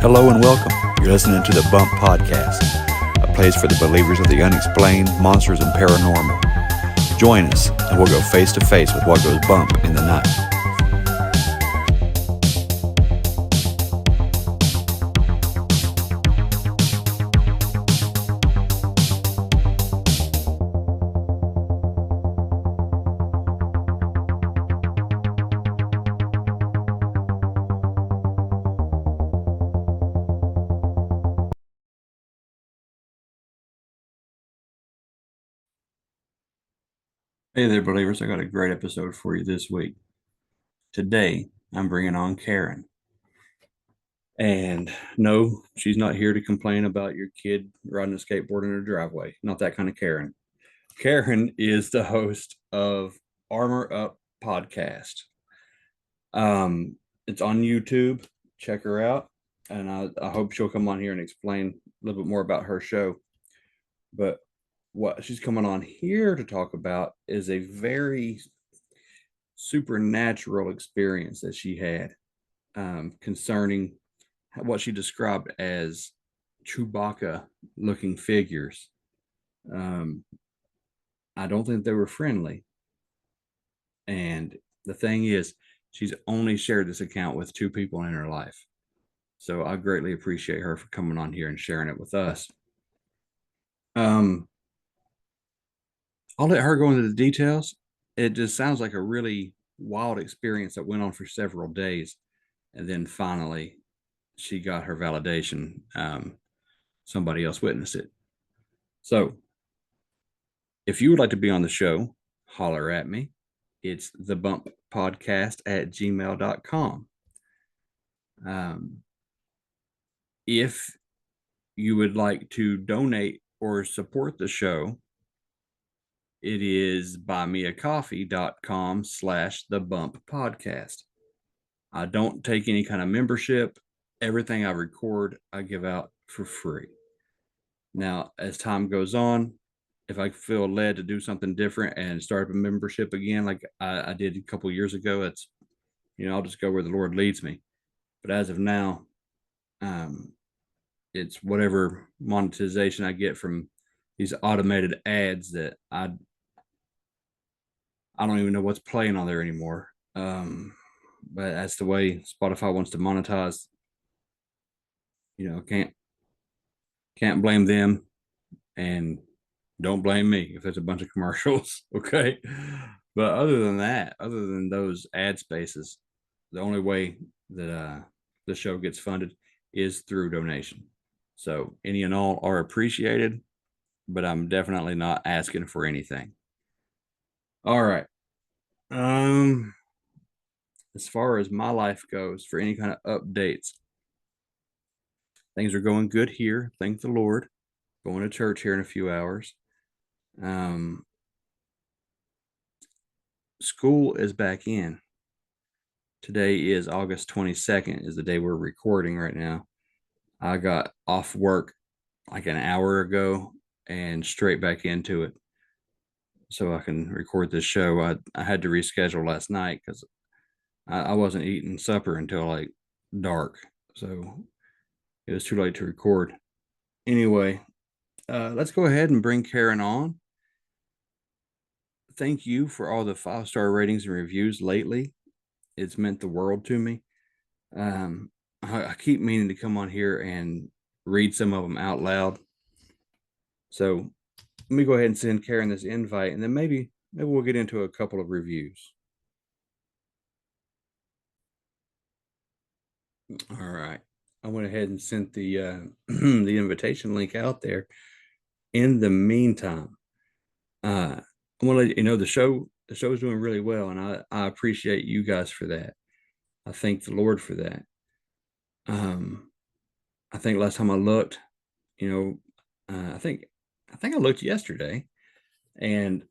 Hello and welcome. You're listening to the Bump Podcast, a place for the believers of the unexplained, monsters, and paranormal. Join us, and we'll go face to face with what goes bump in the night. Hey there, believers. I got a great episode for you this week. Today, I'm bringing on Karen. And no, she's not here to complain about your kid riding a skateboard in her driveway. Not that kind of Karen. Karen is the host of Armor Up Podcast. It's on YouTube. Check her out. And I hope she'll come on here and explain a little bit more about her show. But what she's coming on here to talk about is a very supernatural experience that she had concerning what she described as Chewbacca looking figures. I don't think they were friendly. And the thing is, she's only shared this account with 2 people in her life. So I greatly appreciate her for coming on here and sharing it with us. I'll let her go into the details. It just sounds like a really wild experience that went on for several days. And then finally, she got her validation. Somebody else witnessed it. So if you would like to be on the show, holler at me. It's thebumppodcast@gmail.com. If you would like to donate or support the show, it is buymeacoffee.com/thebumppodcast. I don't take any kind of membership. Everything I record, I give out for free. Now, as time goes on, if I feel led to do something different and start up a membership again, like I did a couple years ago, it's, I'll just go where the Lord leads me. But as of now, it's whatever monetization I get from these automated ads that I don't even know what's playing on there anymore. But that's the way Spotify wants to monetize. Can't blame them, and don't blame me if there's a bunch of commercials. Okay. But other than those ad spaces, the only way that the show gets funded is through donation. So any and all are appreciated, but I'm definitely not asking for anything. All right. As far as my life goes, for any kind of updates, things are going good here. Thank the Lord. Going to church here in a few hours. School is back in. Today is August 22nd, is the day we're recording right now. I got off work like an hour ago and straight back into it so I can record this show. I had to reschedule last night because I wasn't eating supper until like dark, so it was too late to record. Anyway, let's go ahead and bring Karen on. Thank you for all the 5-star ratings and reviews lately. It's meant the world to me. I keep meaning to come on here and read some of them out loud. So let me go ahead and send Karen this invite, and then maybe we'll get into a couple of reviews. All right. I went ahead and sent the the invitation link out there. In the meantime, I want to let you know the show is doing really well, and I appreciate you guys for that. I thank the Lord for that. I think last time I looked, I think I looked yesterday, and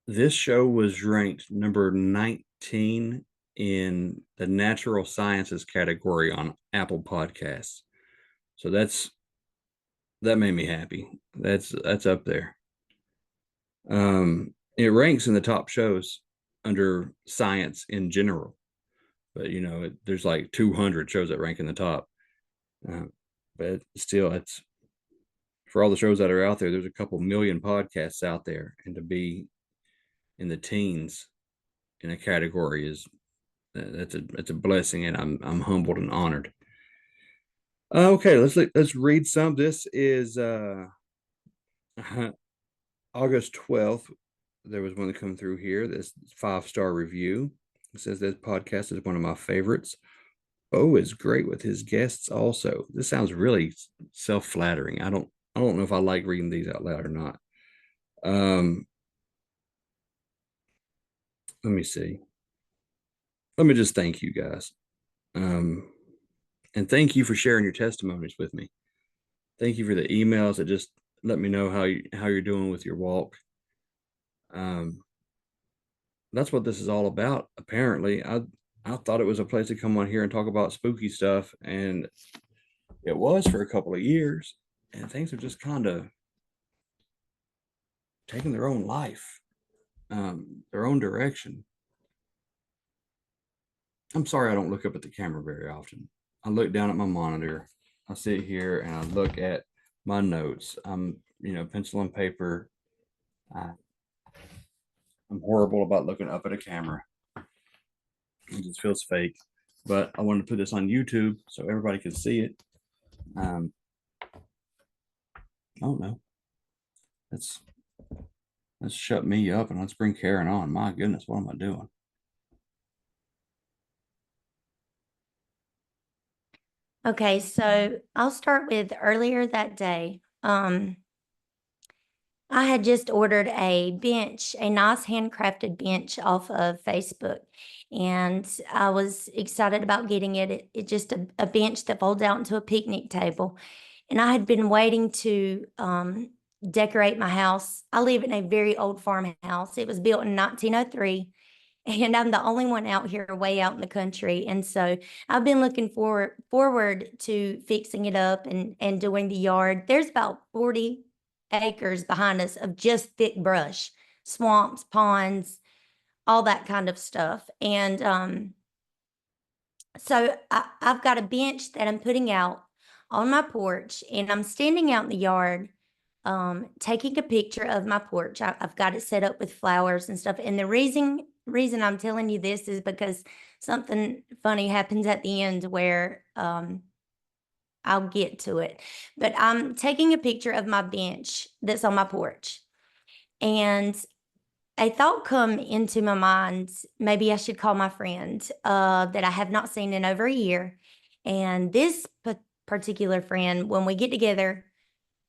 this show was ranked number 19 in the natural sciences category on Apple Podcasts. So that made me happy. That's up there. It ranks in the top shows under science in general, but there's like 200 shows that rank in the top. But still, it's for all the shows that are out there. There's a couple million podcasts out there, and to be in the teens in a category is that's a blessing, and I'm humbled and honored. Okay, let's read some. This is August 12th. There was one that come through here. This 5-star review. It says this podcast is one of my favorites. Bo is great with his guests also. This sounds really self-flattering. I don't know if I like reading these out loud or not. Let me see. Let me just thank you guys. And thank you for sharing your testimonies with me. Thank you for the emails that just let me know how you're doing with your walk. That's what this is all about. Apparently, I thought it was a place to come on here and talk about spooky stuff, and it was for a couple of years, and things are just kind of taking their own life, their own direction. I'm sorry I don't look up at the camera very often. I look down at my monitor. I sit here and I look at my notes. I'm, pencil and paper. I'm horrible about looking up at a camera. It just feels fake. But I wanted to put this on YouTube so everybody can see it. I don't know. Let's shut me up and let's bring Karen on. My goodness, what am I doing? Okay, so I'll start with earlier that day. I had just ordered a bench, a nice handcrafted bench off of Facebook, and I was excited about getting it. It just a bench that folds out into a picnic table. And I had been waiting to decorate my house. I live in a very old farmhouse. It was built in 1903. And I'm the only one out here way out in the country. And so I've been looking forward to fixing it up and doing the yard. There's about 40 acres behind us of just thick brush, swamps, ponds, all that kind of stuff. And so I've got a bench that I'm putting out on my porch, and I'm standing out in the yard, taking a picture of my porch. I've got it set up with flowers and stuff. And the reason I'm telling you this is because something funny happens at the end where I'll get to it. But I'm taking a picture of my bench that's on my porch. And a thought come into my mind, maybe I should call my friend that I have not seen in over a year. And this particular friend, when we get together,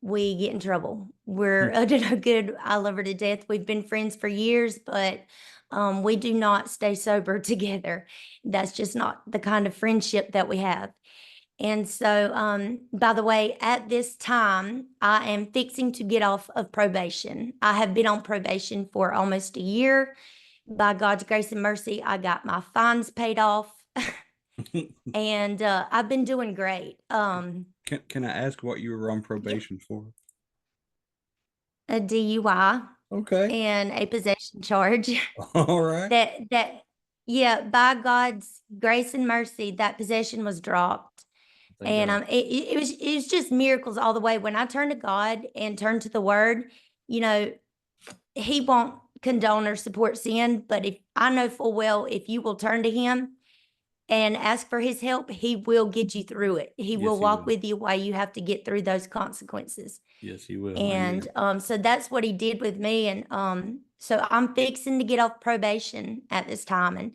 we get in trouble. We're no good. I love her to death. We've been friends for years, but we do not stay sober together. That's just not the kind of friendship that we have. And so, by the way, at this time, I am fixing to get off of probation. I have been on probation for almost a year. By God's grace and mercy, I got my fines paid off, and I've been doing great. Can I ask what you were on probation for? A DUI Okay. and a possession charge. All right. Yeah, by God's grace and mercy, that possession was dropped. Thank And God. it was just miracles all the way. When I turn to God and turn to the Word, you know, He won't condone or support sin. But if I know full well, if you will turn to Him and ask for His help, He will get you through it. He Yes, will he walk will. with you while you have to get through those consequences. Yes, he will. And Amen. so that's what He did with me. And so I'm fixing to get off probation at this time.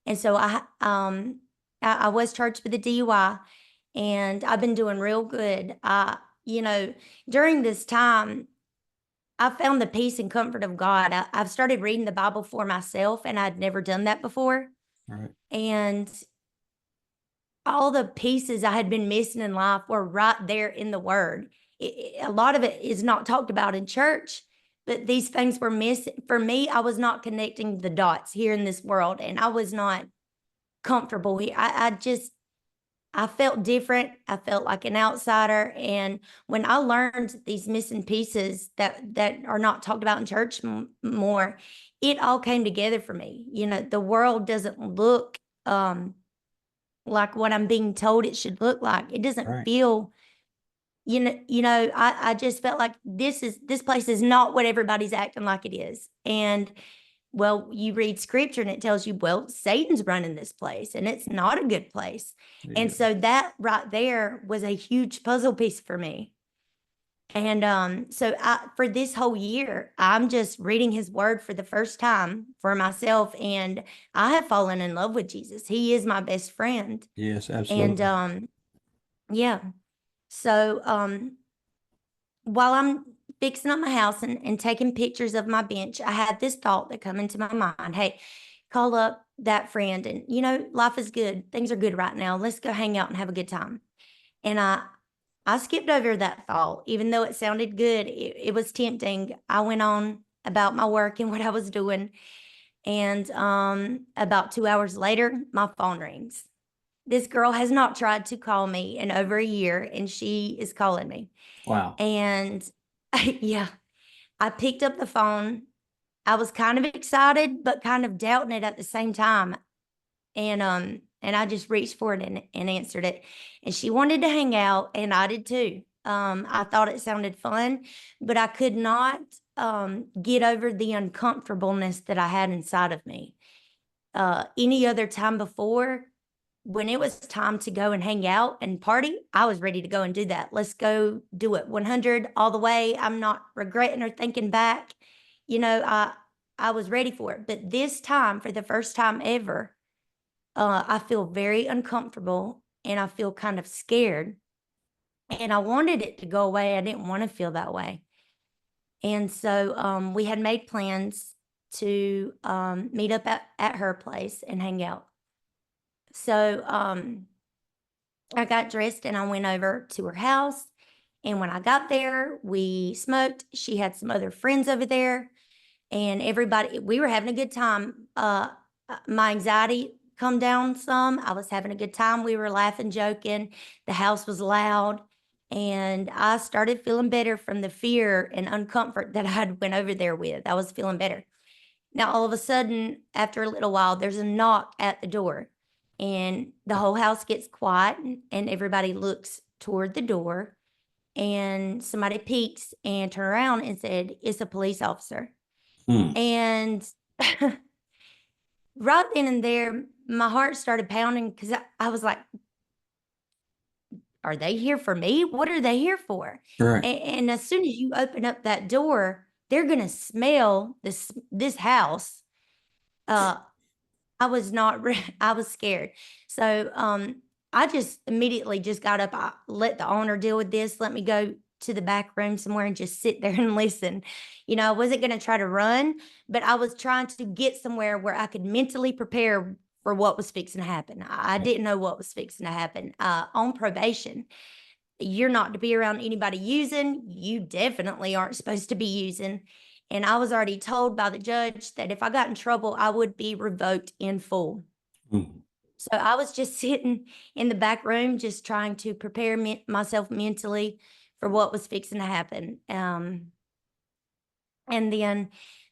And so I was charged with a DUI, and I've been doing real good. You know, during this time, I found the peace and comfort of God. I've started reading the Bible for myself, and I'd never done that before. All right. And all the pieces I had been missing in life were right there in the Word. A lot of it is not talked about in church, but these things were missing. For me, I was not connecting the dots here in this world, and I was not comfortable here. I felt different. I felt like an outsider. And when I learned these missing pieces that are not talked about in church more, it all came together for me. You know, the world doesn't look like what I'm being told it should look like. It doesn't Right. feel, I just felt like this place is not what everybody's acting like it is. And well, you read scripture and it tells you, well, Satan's running this place and it's not a good place. And Yeah. so that right there was a huge puzzle piece for me. And so for this whole year, I'm just reading his word for the first time for myself. And I have fallen in love with Jesus. He is my best friend. Yes, And absolutely. yeah. So while I'm fixing up my house and taking pictures of my bench, I had this thought that come into my mind. Hey, call up that friend and life is good. Things are good right now. Let's go hang out and have a good time. And I skipped over that thought, even though it sounded good. It was tempting. I went on about my work and what I was doing. And about 2 hours later, my phone rings. This girl has not tried to call me in over a year, and she is calling me. Wow. And yeah, I picked up the phone. I was kind of excited, but kind of doubting it at the same time. And I just reached for it and answered it. And she wanted to hang out, and I did too. I thought it sounded fun, but I could not get over the uncomfortableness that I had inside of me. Any other time before, when it was time to go and hang out and party, I was ready to go and do that. Let's go do it 100 all the way. I'm not regretting or thinking back. I was ready for it. But this time, for the first time ever, I feel very uncomfortable and I feel kind of scared. And I wanted it to go away. I didn't want to feel that way. And so we had made plans to meet up at her place and hang out. So I got dressed and I went over to her house. And when I got there, we smoked. She had some other friends over there, and everybody, we were having a good time. My anxiety calmed down some. I was having a good time. We were laughing, joking. The house was loud. And I started feeling better from the fear and uncomfort that I had went over there with. I was feeling better. Now, all of a sudden, after a little while, there's a knock at the door, and the whole house gets quiet, and everybody looks toward the door. And somebody peeks and turned around and said, "It's a police officer." Hmm. And right then and there, my heart started pounding because I was like, are they here for me? What are they here for? Right. And as soon as you open up that door, they're gonna smell this house. Uh, I was not I was scared. So, I just immediately just got up. I let the owner deal with this. Let me go to the back room somewhere and just sit there and listen. I wasn't going to try to run, but I was trying to get somewhere where I could mentally prepare for what was fixing to happen. I Yeah. didn't know what was fixing to happen. On probation, you're not to be around anybody using. You definitely aren't supposed to be using. And I was already told by the judge that if I got in trouble, I would be revoked in full. Hmm. So I was just sitting in the back room, just trying to prepare myself mentally for what was fixing to happen. And then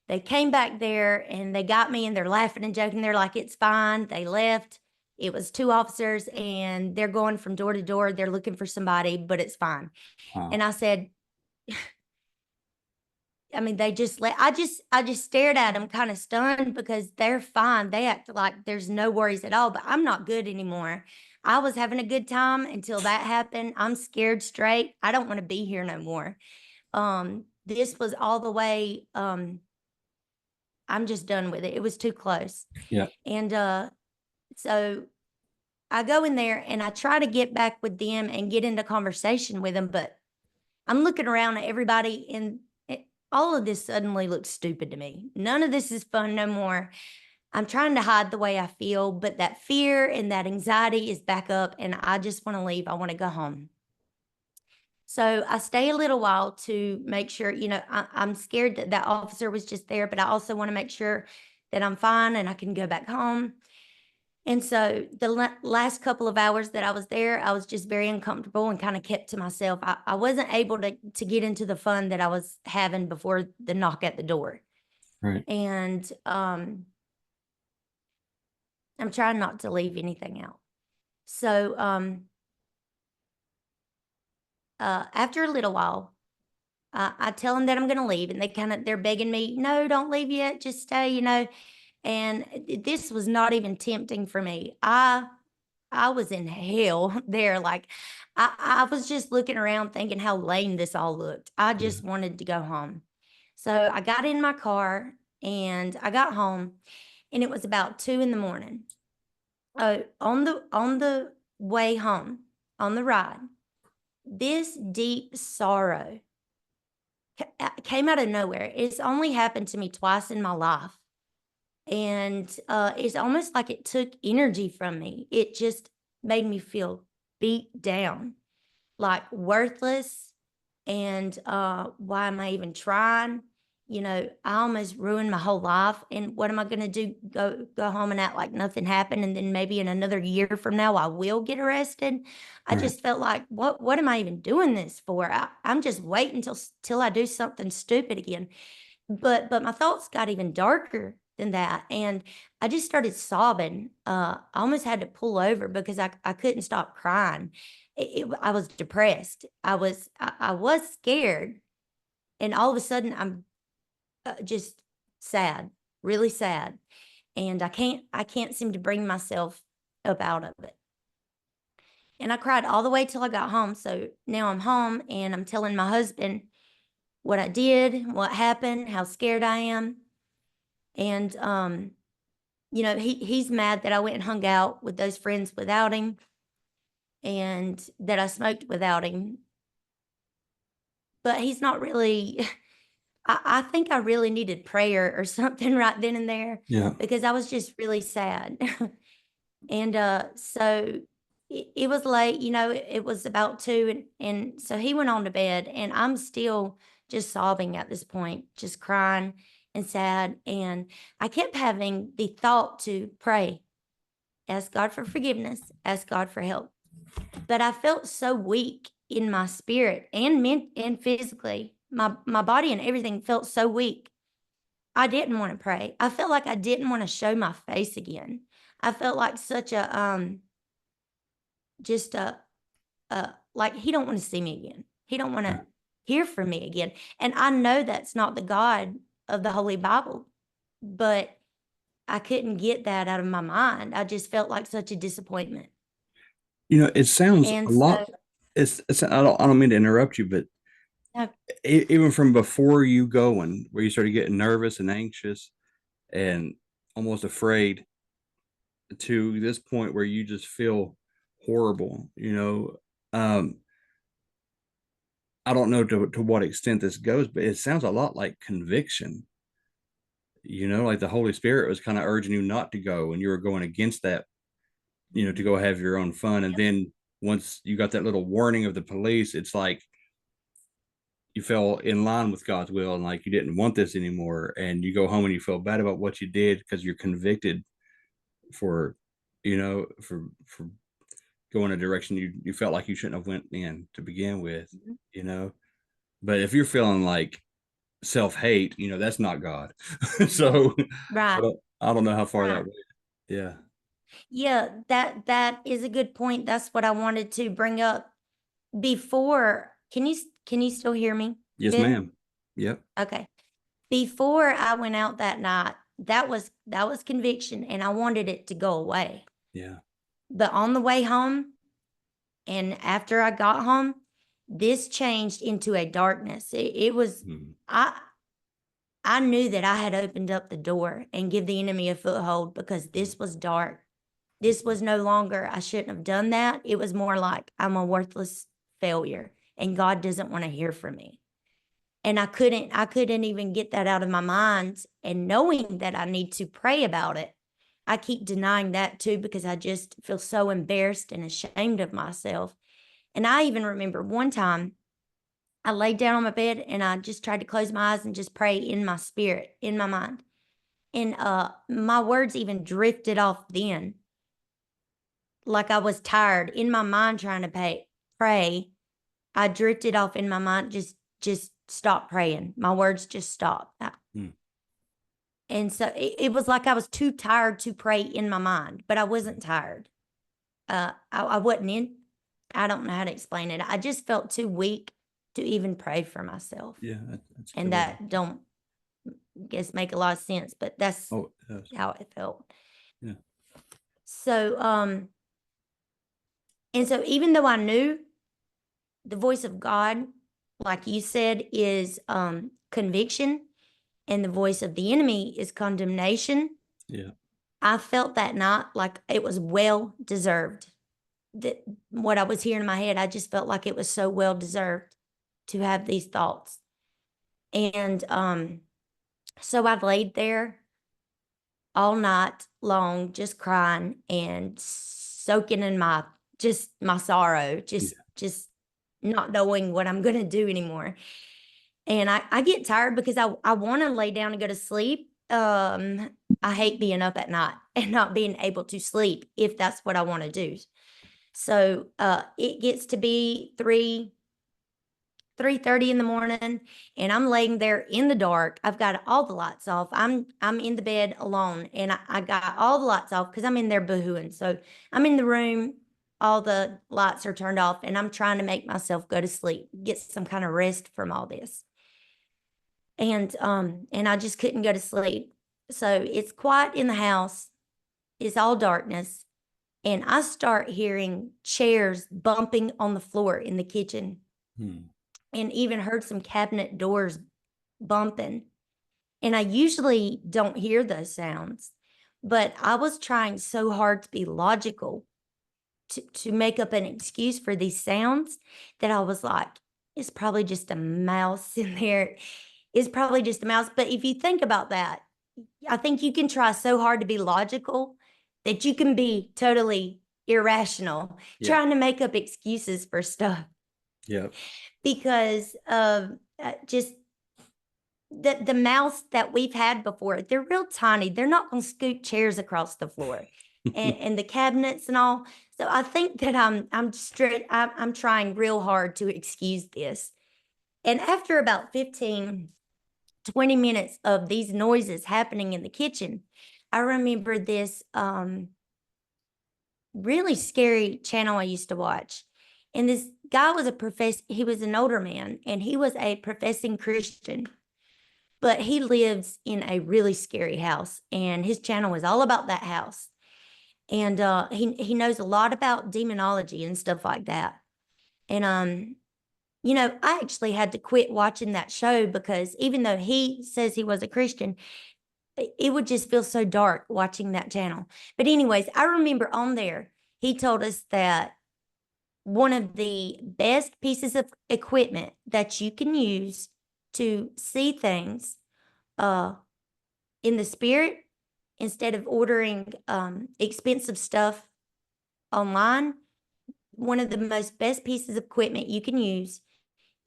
they came back there and they got me and they're laughing and joking. They're like, it's fine. They left. It was two officers and they're going from door to door. They're looking for somebody, but it's fine. And Wow. I said, I mean, they just let I just stared at them kind of stunned because they're fine. They act like there's no worries at all, but I'm not good anymore. I was having a good time until that happened. I'm scared straight. I don't want to be here no more. This was all the way I'm just done with it. It was too close. Yeah. And so I go in there and I try to get back with them and get into conversation with them, but I'm looking around at everybody and all of this suddenly looks stupid to me. None of this is fun no more. I'm trying to hide the way I feel, but that fear and that anxiety is back up and I just want to leave. I want to go home. So I stay a little while to make sure, I'm scared that that officer was just there, but I also want to make sure that I'm fine and I can go back home. And so the last couple of hours that I was there, I was just very uncomfortable and kind of kept to myself. I wasn't able to get into the fun that I was having before the knock at the door. Right. And I'm trying not to leave anything out. So after a little while, I tell them that I'm going to leave, and they're begging me, no, don't leave yet, just stay. And this was not even tempting for me. I was in hell there. Like I was just looking around thinking how lame this all looked. I Yeah. just wanted to go home. So I got in my car and I got home, and it was about 2 in the morning. On the way home, on the ride, this deep sorrow came out of nowhere. It's only happened to me twice in my life. And it's almost like it took energy from me. It just made me feel beat down, like worthless. And why am I even trying? I almost ruined my whole life. And what am I going to do? Go home and act like nothing happened, and then maybe in another year from now I will get arrested. I Right. just felt like, what am I even doing this for? I'm just waiting till I do something stupid again. But my thoughts got even darker than that, and I just started sobbing. I almost had to pull over because I couldn't stop crying. I was depressed. I was scared, and all of a sudden I'm just sad, really sad, and I can't seem to bring myself up out of it. And I cried all the way till I got home. So now I'm home, and I'm telling my husband what I did, what happened, how scared I am. And he's mad that I went and hung out with those friends without him, and that I smoked without him. But he's not really I think I really needed prayer or something right then and there, Yeah. because I was just really sad. And so it was late, it was about 2, and so he went on to bed, and I'm still just sobbing at this point, just crying and sad. And I kept having the thought to pray, ask God for forgiveness, ask God for help. But I felt so weak in my spirit and physically. My body and everything felt so weak. I didn't want to pray. I felt like I didn't want to show my face again. I felt like such a just like he don't want to see me again. He don't want to Right. hear from me again. And I know that's not the God of the Holy Bible, but I couldn't get that out of my mind. I just felt like such a disappointment. It sounds And a so lot. I don't mean to interrupt you, but uh, even from before you going, where you started getting nervous and anxious and almost afraid, to this point where you just feel horrible. I don't know to what extent this goes, but it sounds a lot like conviction. Like the Holy Spirit was kind of urging you not to go, and you were going against that, to go have your own fun. And then once you got that little warning of the police, it's like you fell in line with God's will, and like you didn't want this anymore. And you go home and you feel bad about what you did because you're convicted for, for going a direction you felt like you shouldn't have went in to begin with, Mhm. you know. But if you're feeling like self-hate, that's not God. So I Right, don't I don't know how far that right. went. Yeah. Yeah, that is a good point. That's what I wanted to bring up before. Can you still hear me? Yes, Good? ma'am. Yep. Okay. Before I went out that night, that was conviction, and I wanted it to go away. Yeah. But on the way home and after I got home, this changed into a darkness. It was Mhm. I knew that I had opened up the door and give the enemy a foothold, because this was dark. This was no longer, I shouldn't have done that. It was more like, I'm a worthless failure and God doesn't want to hear from me. And I couldn't even get that out of my mind. And knowing that I need to pray about it, I keep denying that too, because I just feel so embarrassed and ashamed of myself. And I even remember one time I laid down on my bed and I just tried to close my eyes and just pray in my spirit, in my mind. And my words even drifted off then, like I was tired in my mind trying to pray. I drifted off in my mind, just stopped praying. My words just stopped. Mm. And so it was like I was too tired to pray in my mind, but I wasn't tired. I wasn't in. I don't know how to explain it. I just felt too weak to even pray for myself, Yeah, that's a good and way to- that don't guess make a lot of sense, but that's Oh, it does. how it felt. Yeah. So, and so even though I knew the voice of God, like you said, is conviction, and the voice of the enemy is condemnation, Yeah. I felt that night like it was well deserved. That what I was hearing in my head, I just felt like it was so well deserved to have these thoughts. And so I laid there all night long, just crying and soaking in my just my sorrow, Yeah. just not knowing what I'm gonna do anymore. And I get tired because I want to lay down and go to sleep. I hate being up at night and not being able to sleep if that's what I want to do. So it gets to be 3:30 in the morning, and I'm laying there in the dark. I've got all the lights off. I'm in the bed alone, and I got all the lights off because I'm in there boohooing. So I'm in the room, all the lights are turned off, and I'm trying to make myself go to sleep, get some kind of rest from all this. And I just couldn't go to sleep. So it's quiet in the house. It's all darkness, and I start hearing chairs bumping on the floor in the kitchen, Hmm. and even heard some cabinet doors bumping. And I usually don't hear those sounds, but I was trying so hard to be logical to make up an excuse for these sounds that I was like, it's probably just a mouse in there. It's probably just a mouse. But if you think about that, I think you can try so hard to be logical that you can be totally irrational, Yeah. trying to make up excuses for stuff Yeah. because of just the mouse that we've had before. They're real tiny. They're not going to scoot chairs across the floor, and the cabinets and all. So I think that I'm trying real hard to excuse this. And after about 15-20 minutes of these noises happening in the kitchen, I remember this really scary channel I used to watch. And this guy was he was an older man, and he was a professing Christian, but he lives in a really scary house, and his channel is all about that house. And he knows a lot about demonology and stuff like that. And I actually had to quit watching that show because even though he says he was a Christian, it would just feel so dark watching that channel. But anyways, I remember on there, he told us that one of the best pieces of equipment that you can use to see things in the spirit, instead of ordering expensive stuff online, one of the most best pieces of equipment you can use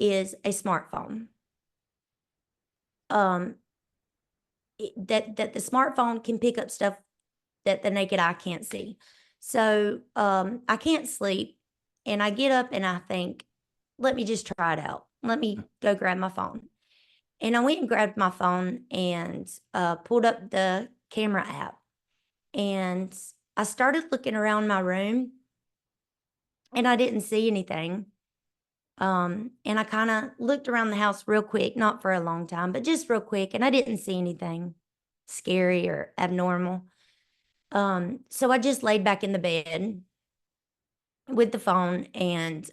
is a smartphone. Um, that the smartphone can pick up stuff that the naked eye can't see. So I can't sleep, and I get up and I think, let me just try it out. Let me go grab my phone. And I went and grabbed my phone and pulled up the camera app. And I started looking around my room, and I didn't see anything. And I kind of looked around the house real quick, not for a long time, but just real quick, and I didn't see anything scary or abnormal. So I just laid back in the bed with the phone, and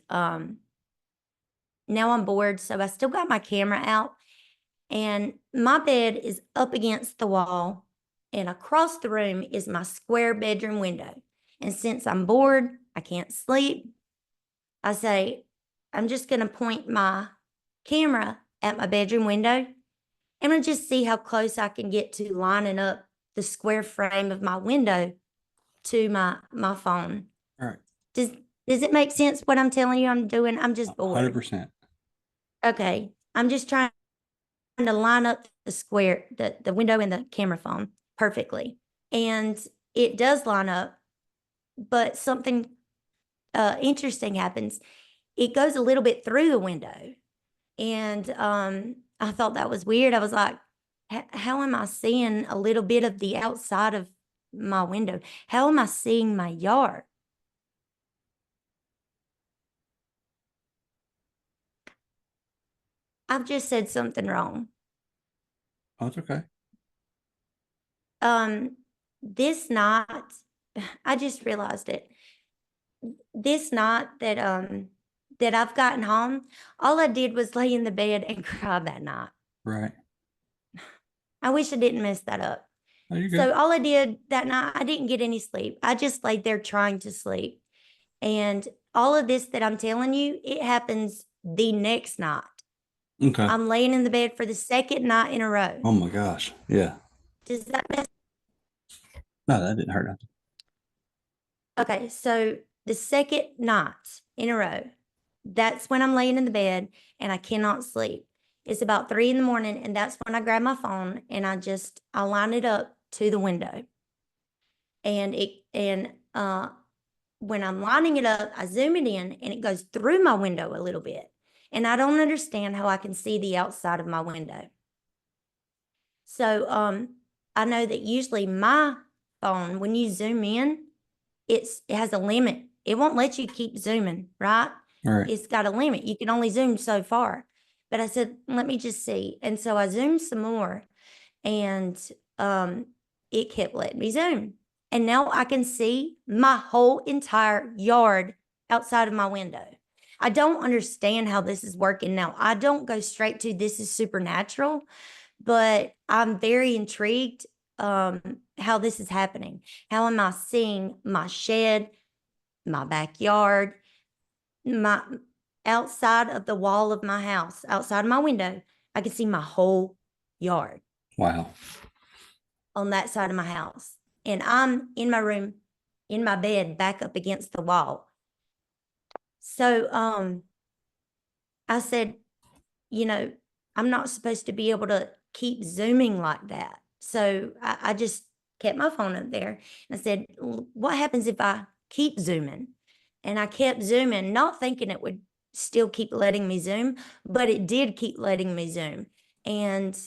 now I'm bored, so I still got my camera out, and my bed is up against the wall, and across the room is my square bedroom window. And since I'm bored, I can't sleep, I say, I'm just going to point my camera at my bedroom window, and I'll just see how close I can get to lining up the square frame of my window to my phone. All right. Does it make sense what I'm telling you I'm doing? I'm just bored. 100%. Okay. I'm just trying to line up the square, the window and the camera phone perfectly. And it does line up, but something interesting happens. It goes a little bit through the window. And I thought that was weird. I was like, how am I seeing a little bit of the outside of my window? How am I seeing my yard? I've just said something wrong. Oh, it's okay. This night, I just realized it. This night that I've gotten home, all I did was lay in the bed and cry that night. Right. I wish I didn't mess that up. Oh, you're good. So all I did that night, I didn't get any sleep. I just laid there trying to sleep. And all of this that I'm telling you, it happens the next night. Okay. I'm laying in the bed for the second night in a row. Oh my gosh. Yeah. Does that make No, that didn't hurt nothing. Okay, so the second night in a row, that's when I'm laying in the bed and I cannot sleep. It's about 3 in the morning, and that's when I grab my phone and I line it up to the window. And when I'm lining it up, I zoom it in and it goes through my window a little bit. And I don't understand how I can see the outside of my window. So I know that usually my phone, when you zoom in, it has a limit. It won't let you keep zooming, right? All right. It's got a limit. You can only zoom so far. But I said, let me just see. And so I zoomed some more, and it kept letting me zoom. And now I can see my whole entire yard outside of my window. I don't understand how this is working now. I don't go straight to this is supernatural, but I'm very intrigued how this is happening. How am I seeing my shed, my backyard, my outside of the wall of my house, outside of my window? I can see my whole yard Wow. on that side of my house. And I'm in my room, in my bed, back up against the wall. So I said, I'm not supposed to be able to keep zooming like that. So I just kept my phone up there and I said, what happens if I keep zooming? And I kept zooming, not thinking it would still keep letting me zoom, but it did keep letting me zoom. And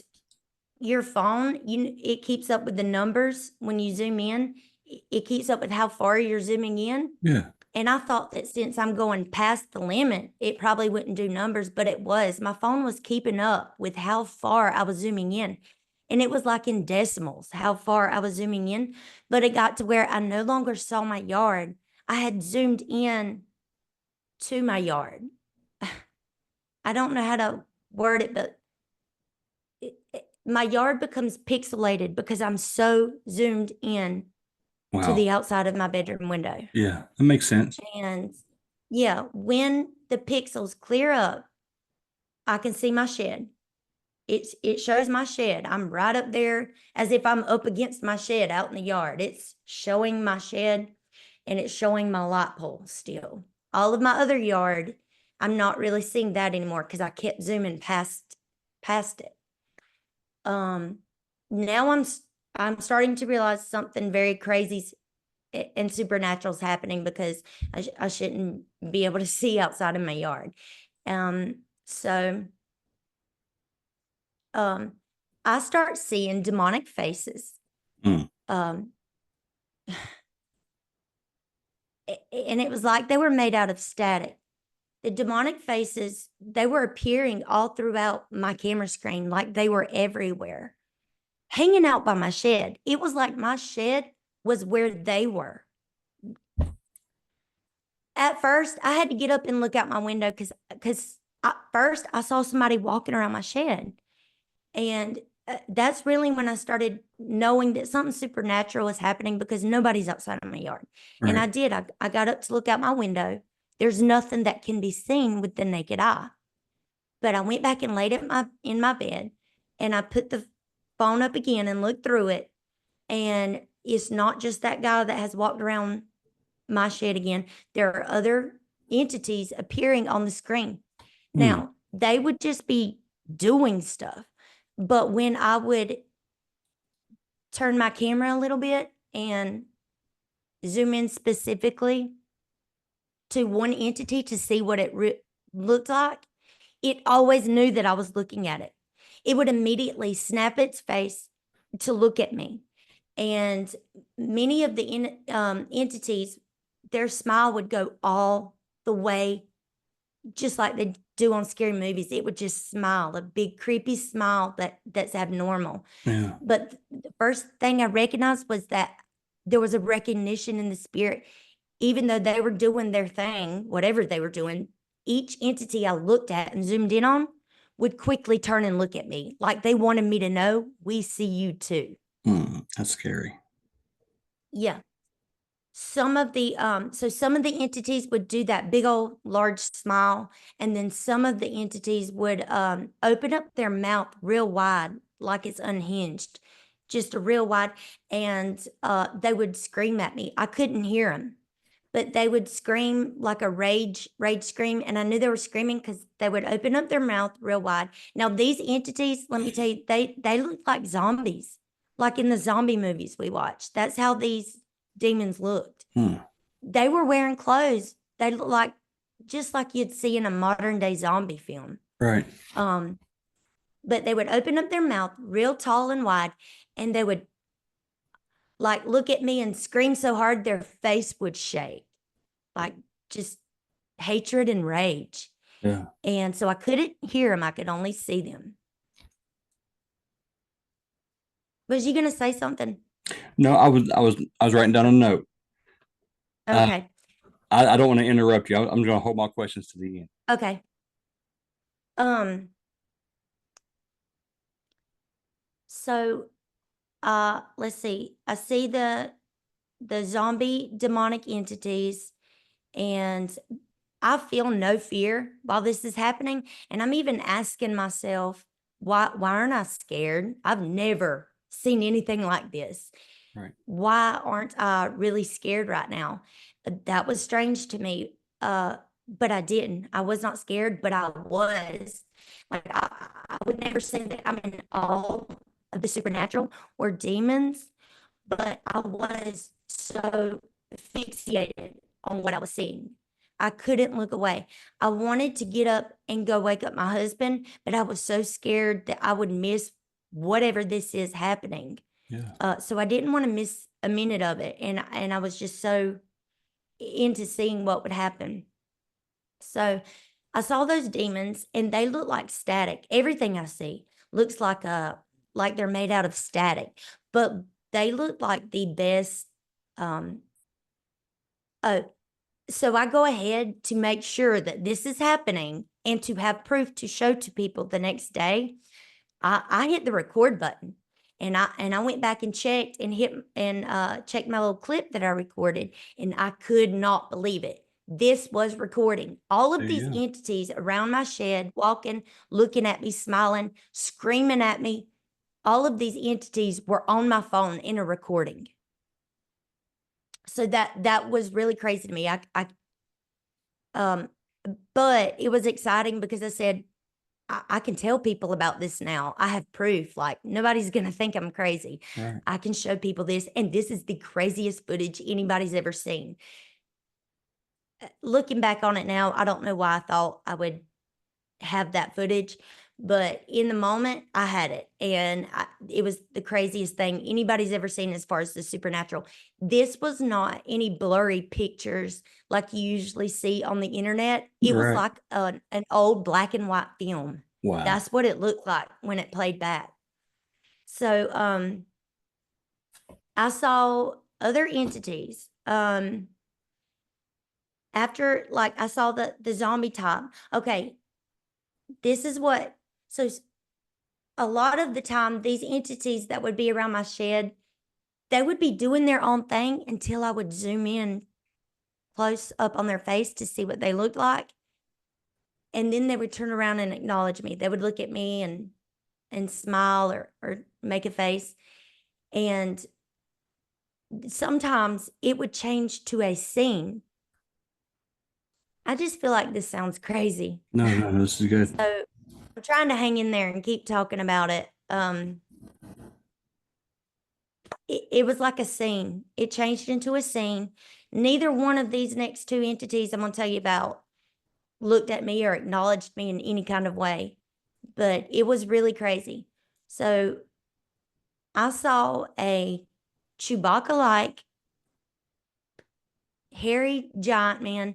your phone, it keeps up with the numbers when you zoom in. It keeps up with how far you're zooming in. Yeah. And I thought that since I'm going past the limit, it probably wouldn't do numbers, but it was. My phone was keeping up with how far I was zooming in. And it was like in decimals, how far I was zooming in. But it got to where I no longer saw my yard. I had zoomed in to my yard. I don't know how to word it, but my yard becomes pixelated because I'm so zoomed in to Wow. the outside of my bedroom window. Yeah, that makes sense. And yeah, when the pixels clear up, I can see my shed. It shows my shed. I'm right up there as if I'm up against my shed out in the yard. It's showing my shed and it's showing my light pole still. All of my other yard, I'm not really seeing that anymore because I kept zooming past it. Now I'm starting to realize something very crazy and supernatural is happening because I shouldn't be able to see outside of my yard. So I start seeing demonic faces. Mm. Um, and it was like they were made out of static. The demonic faces, they were appearing all throughout my camera screen, like they were everywhere, hanging out by my shed. It was like my shed was where they were. At first, I had to get up and look out my window because at first I saw somebody walking around my shed. And that's really when I started knowing that something supernatural was happening because nobody's outside of my yard. And I Right. did. I got up to look out my window. There's nothing that can be seen with the naked eye. But I went back and laid it in my bed, and I put the phone up again and looked through it. And it's not just that guy that has walked around my shed again. There are other entities appearing on the screen. Mm. Now, they would just be doing stuff. But when I would turn my camera a little bit and zoom in specifically to one entity to see what it looked like, it always knew that I was looking at it. It would immediately snap its face to look at me. And many of the entities, their smile would go all the way just like they do on scary movies. It would just smile, a big creepy smile that's abnormal. Yeah. But the first thing I recognized was that there was a recognition in the spirit. Even though they were doing their thing, whatever they were doing, each entity I looked at and zoomed in on would quickly turn and look at me like they wanted me to know, we see you too. That's scary. Yeah. Some of the entities would do that big old large smile, and then some of the entities would open up their mouth real wide like it's unhinged, just a real wide, and they would scream at me. I couldn't hear them, but they would scream like a rage scream, and I knew they were screaming because they would open up their mouth real wide. Now these entities, let me tell you, they look like zombies, like in the zombie movies we watch. That's how these demons looked. Hmm. They were wearing clothes. They looked like just like you'd see in a modern day zombie film. Right. Um, but they would open up their mouth real tall and wide, and they would like look at me and scream so hard their face would shake, like just hatred and rage. Yeah. And so I couldn't hear them. I could only see them. Was you going to say something? No, I was writing down a note. Uh, Okay. I don't want to interrupt you. I'm going to hold my questions to the end. Okay. Um, so let's see. I see the zombie demonic entities, and I feel no fear while this is happening. And I'm even asking myself, why aren't I scared? I've never seen anything like this. Right. Why aren't I really scared right now? That was strange to me. But I didn't. I was not scared, but I was. Like I would never say that I'm in awe of the supernatural or demons, but I was so fixated on what I was seeing. I couldn't look away. I wanted to get up and go wake up my husband, but I was so scared that I would miss whatever this is happening. Yeah. So I didn't want to miss a minute of it, and I was just so into seeing what would happen. So I saw those demons, and they look like static. Everything I see looks like they're made out of static, but they look like the best. Um, oh, so I go ahead to make sure that this is happening and to have proof to show to people the next day. I hit the record button, and I went back and checked and checked my little clip that I recorded, and I could not believe it. This was recording. All There of these you go. entities around my shed, walking, looking at me, smiling, screaming at me. All of these entities were on my phone in a recording. So that was really crazy to me. Um, but it was exciting because I said, I can tell people about this now. I have proof. Like nobody's going to think I'm crazy. Right. I can show people this. And this is the craziest footage anybody's ever seen. Looking back on it now, I don't know why I thought I would have that footage, but in the moment I had it, and it was the craziest thing anybody's ever seen as far as the supernatural. This was not any blurry pictures like you usually see on the internet. It was Right. like an old black and white film. Wow. That's what it looked like when it played back. So I saw other entities. After like I saw the zombie type. Okay, this is what so a lot of the time these entities that would be around my shed, they would be doing their own thing until I would zoom in close up on their face to see what they looked like, and then they would turn around and acknowledge me. They would look at me and smile or make a face, and sometimes it would change to a scene. I just feel like this sounds crazy. No, this is good. So I'm trying to hang in there and keep talking about it. It was like a scene. It changed into a scene. Neither one of these next two entities I'm going to tell you about looked at me or acknowledged me in any kind of way, but it was really crazy. So I saw a Chewbacca like hairy giant man.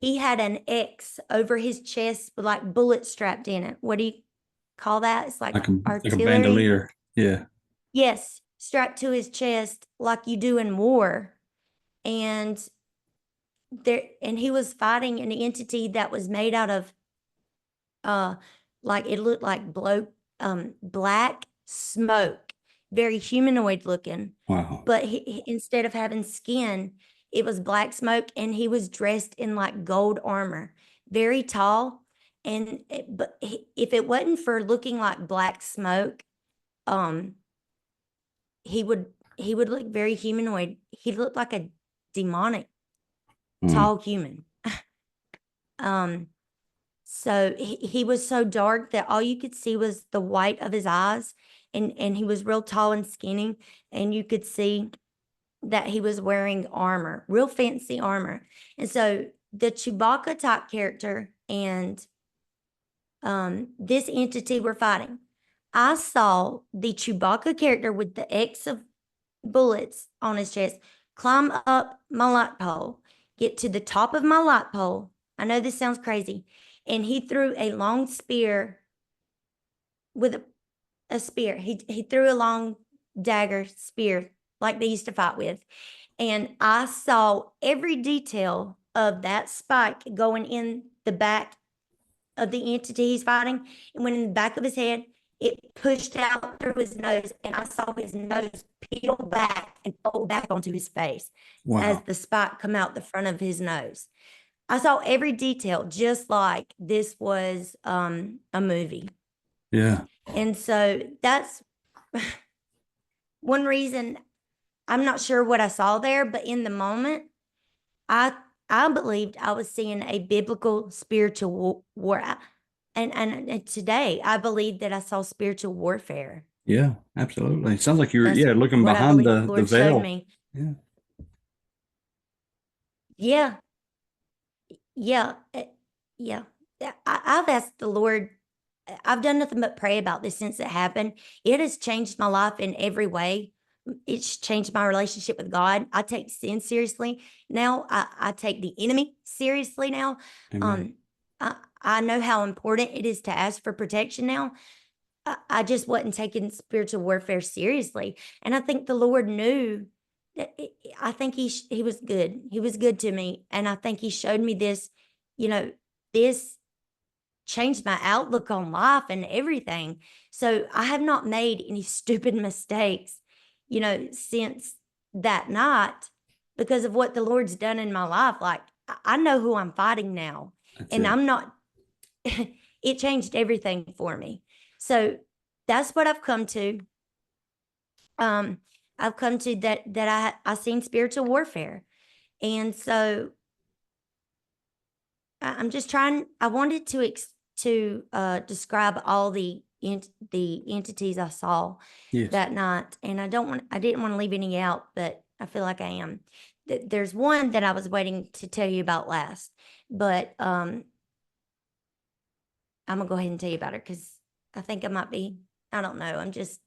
he had an X over his chest with like bullets strapped in it. What do you call that? It's like like a artillery. bandolier. Yeah. Yes, strapped to his chest like you do in war. And he was fighting an entity that was made out of uh like it looked like black smoke, very humanoid looking. Wow. But instead of having skin, it was black smoke, and he was dressed in like gold armor, very tall. And if it wasn't for looking like black smoke, um, he would look very humanoid. He looked like a demonic Mm. tall human. Um, so he was so dark that all you could see was the white of his eyes, and he was real tall and skinny, and you could see that he was wearing armor, real fancy armor. And so the Chewbacca type character and this entity were fighting. I saw the Chewbacca character with the X of bullets on his chest climb up my light pole, get to the top of my light pole. I know this sounds crazy. And he threw a long spear with a spear. He threw a long dagger spear like they used to fight with. And I saw every detail of that spike going in the back of the entity he's fighting. And went in the back of his head. It pushed out through his nose, and I saw his nose peel back and fold back onto his face as Wow. the spike come out the front of his nose. I saw every detail just like this was a movie. Yeah. And so that's one reason. I'm not sure what I saw there, but in the moment, I I believed I was seeing a biblical spiritual war. And today I believe that I saw spiritual warfare. Yeah. Absolutely. It sounds like you're, That's yeah, looking what I behind believe the the Lord showed veil. me. Yeah. Yeah, yeah, yeah. I've asked the Lord. I've done nothing but pray about this since it happened. It has changed my life in every way. It's changed my relationship with God. I take sin seriously now. I take the enemy seriously now. Amen. Um, I know how important it is to ask for protection now. I just wasn't taking spiritual warfare seriously, and I think the Lord knew that. I think he was good. He was good to me, and I think he showed me this. You know, this changed my outlook on life and everything. So I have not made any stupid mistakes, since that night because of what the Lord's done in my life. Like I know who I'm fighting now, That's and it. I'm not. It changed everything for me. So that's what I've come to. Um, I've come to that I seen spiritual warfare, and so I'm just trying. I wanted to describe all the entities I saw Yes. that night, and I didn't want to leave any out, but I feel like I am. There's one that I was waiting to tell you about last, but I'm gonna go ahead and tell you about her because I think I might be. I don't know. I'm just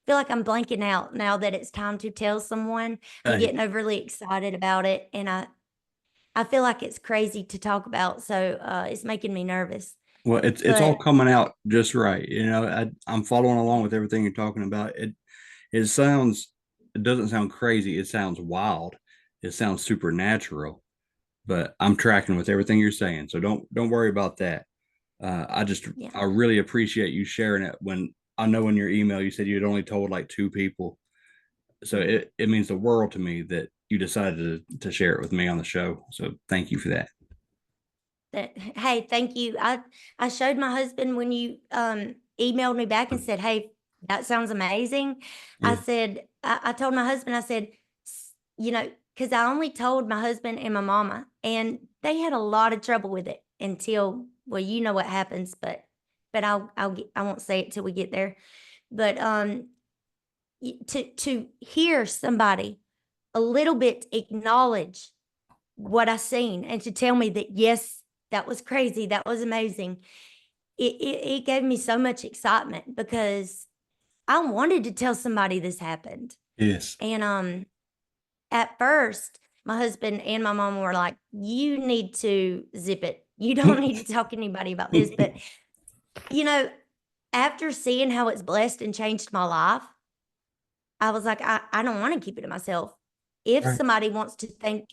feel like I'm blanking out now that it's time to tell someone. I'm Hey, getting overly excited about it, and I feel like it's crazy to talk about, so it's making me nervous. well, it's all But coming out just right. I'm following along with everything you're talking about. It sounds, it doesn't sound crazy. It sounds wild. It sounds supernatural. But I'm tracking with everything you're saying, so don't worry about that. yeah, I really appreciate you sharing it. When I know in your email you said you had only told like two people, so mhm. it means the world to me that you decided to share it with me on the show. So thank you for that. That hey, thank you. I showed my husband when you emailed me back and said, "Hey, that sounds amazing." I Yeah. said, I told my husband, I said, because I only told my husband and my mama, and they had a lot of trouble with it until, well, you know what happens, but I won't say it till we get there. But to hear somebody a little bit acknowledge what I seen and to tell me that yes, that was crazy, that was amazing. It gave me so much excitement because I wanted to tell somebody this happened. Yes. And at first, my husband and my mom were like, you need to zip it. You don't need to talk to anybody about this. But, you know, after seeing how it's blessed and changed my life, I was like, I don't want to keep it to myself. If Right. somebody wants to think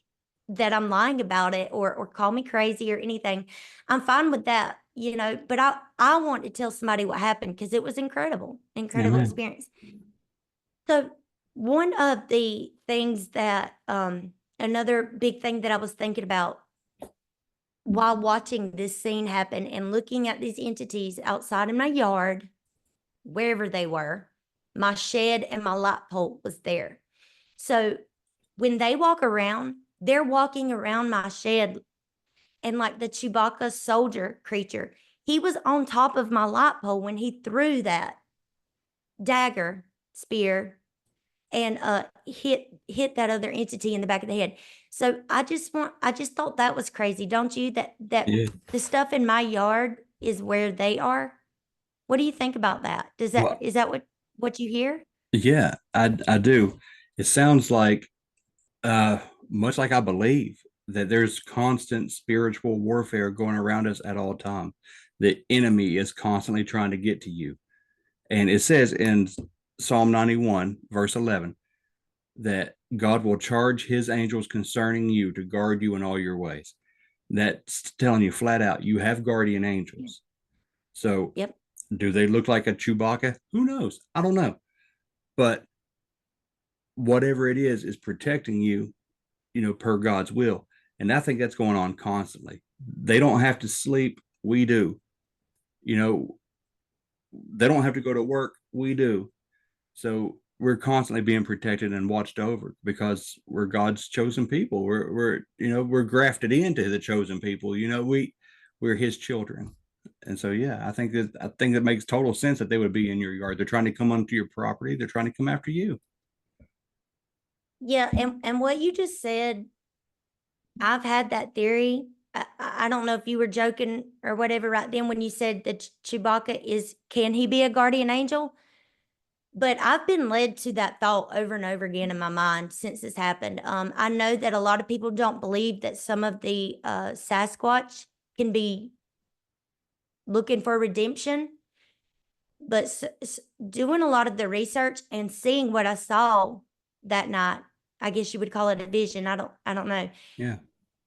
that I'm lying about it or call me crazy or anything, I'm fine with that, you know. But I want to tell somebody what happened because it was incredible Amen. experience. So one of the things that another big thing that I was thinking about while watching this scene happen and looking at these entities outside in my yard, wherever they were, my shed and my light pole was there. So when they walk around, they're walking around my shed, and like the Chewbacca soldier creature, he was on top of my light pole when he threw that dagger spear and hit that other entity in the back of the head. So I just thought that was crazy, don't you? That Yeah. the stuff in my yard is where they are. What do you think about that? Well, Is that what you hear? yeah, I do. It sounds like uh much like I believe that there's constant spiritual warfare going around us at all time. The enemy is constantly trying to get to you. And it says in Psalm 91, verse 11, that God will charge his angels concerning you to guard you in all your ways. That's telling you flat out, you have guardian angels. So, Yep. do they look like a Chewbacca? Who knows? I don't know. But whatever it is protecting you, per God's will. And I think that's going on constantly. They don't have to sleep. We do. You know, they don't have to go to work. We do. So we're constantly being protected and watched over because we're God's chosen people. We're grafted into the chosen people. We're His children, and so yeah, I think that makes total sense that they would be in your yard. They're trying to come onto your property. They're trying to come after you. Yeah, and what you just said, I've had that theory. I don't know if you were joking or whatever right then when you said that Chewbacca can he be a guardian angel? But I've been led to that thought over and over again in my mind since this happened. I know that a lot of people don't believe that some of the Sasquatch can be looking for redemption, but doing a lot of the research and seeing what I saw that night, I guess you would call it a vision. I don't know. Yeah,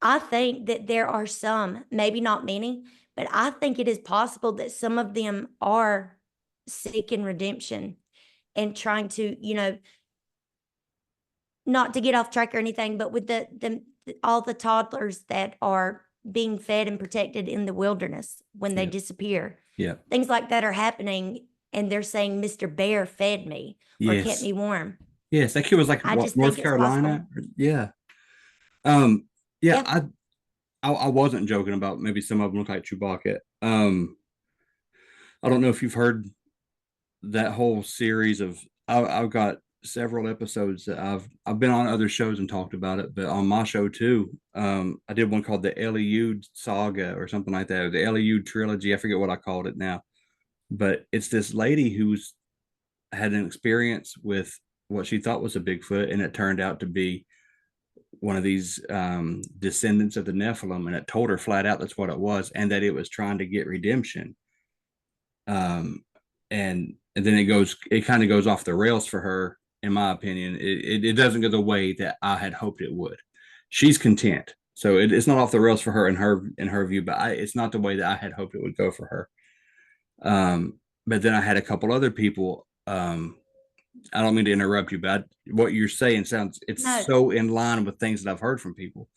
I think that there are some, maybe not many, but I think it is possible that some of them are seeking redemption and trying to, not to get off track or anything, but with the all the toddlers that are being fed and protected in the wilderness when they yeah, disappear, yeah, things like that are happening, and they're saying Mr. Bear fed me or kept yes, me warm. yes. That kid was like I what, just think North it's possible. Carolina? Yeah, um, yeah. Yeah. I wasn't joking about maybe some of them look like Chewbacca. I don't know if you've heard that whole series of. I've got several episodes that I've been on other shows and talked about it, but on my show too. I did one called the Aaliyah saga or something like that, or the Aaliyah trilogy. I forget what I called it now, but it's this lady who's had an experience with what she thought was a Bigfoot, and it turned out to be one of these descendants of the Nephilim, and it told her flat out that's what it was, and that it was trying to get redemption. Um, and then it kind of goes off the rails for her, in my opinion. It doesn't go the way that I had hoped it would. She's content, so it's not off the rails for her in her view, but it's not the way that I had hoped it would go for her. But then I had a couple other people. I don't mean to interrupt you, but what you're saying sounds it's No. so in line with things that I've heard from people.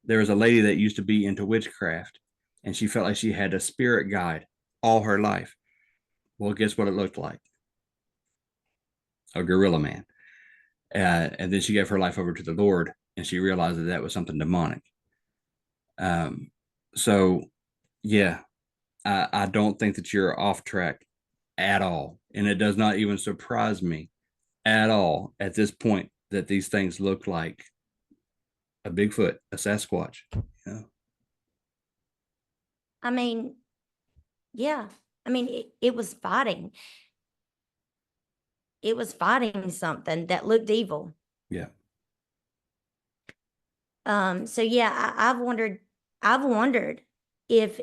There was a lady that used to be into witchcraft, and she felt like she had a spirit guide all her life. Well, guess what it looked like? A gorilla man. And then she gave her life over to the Lord, and she realized that that was something demonic. Um, so, yeah, I don't think that you're off track at all. And it does not even surprise me at all at this point that these things look like a Bigfoot, a Sasquatch. Yeah. I mean, yeah. I mean, it was fighting. It was fighting something that looked evil. Yeah. So yeah, I've wondered if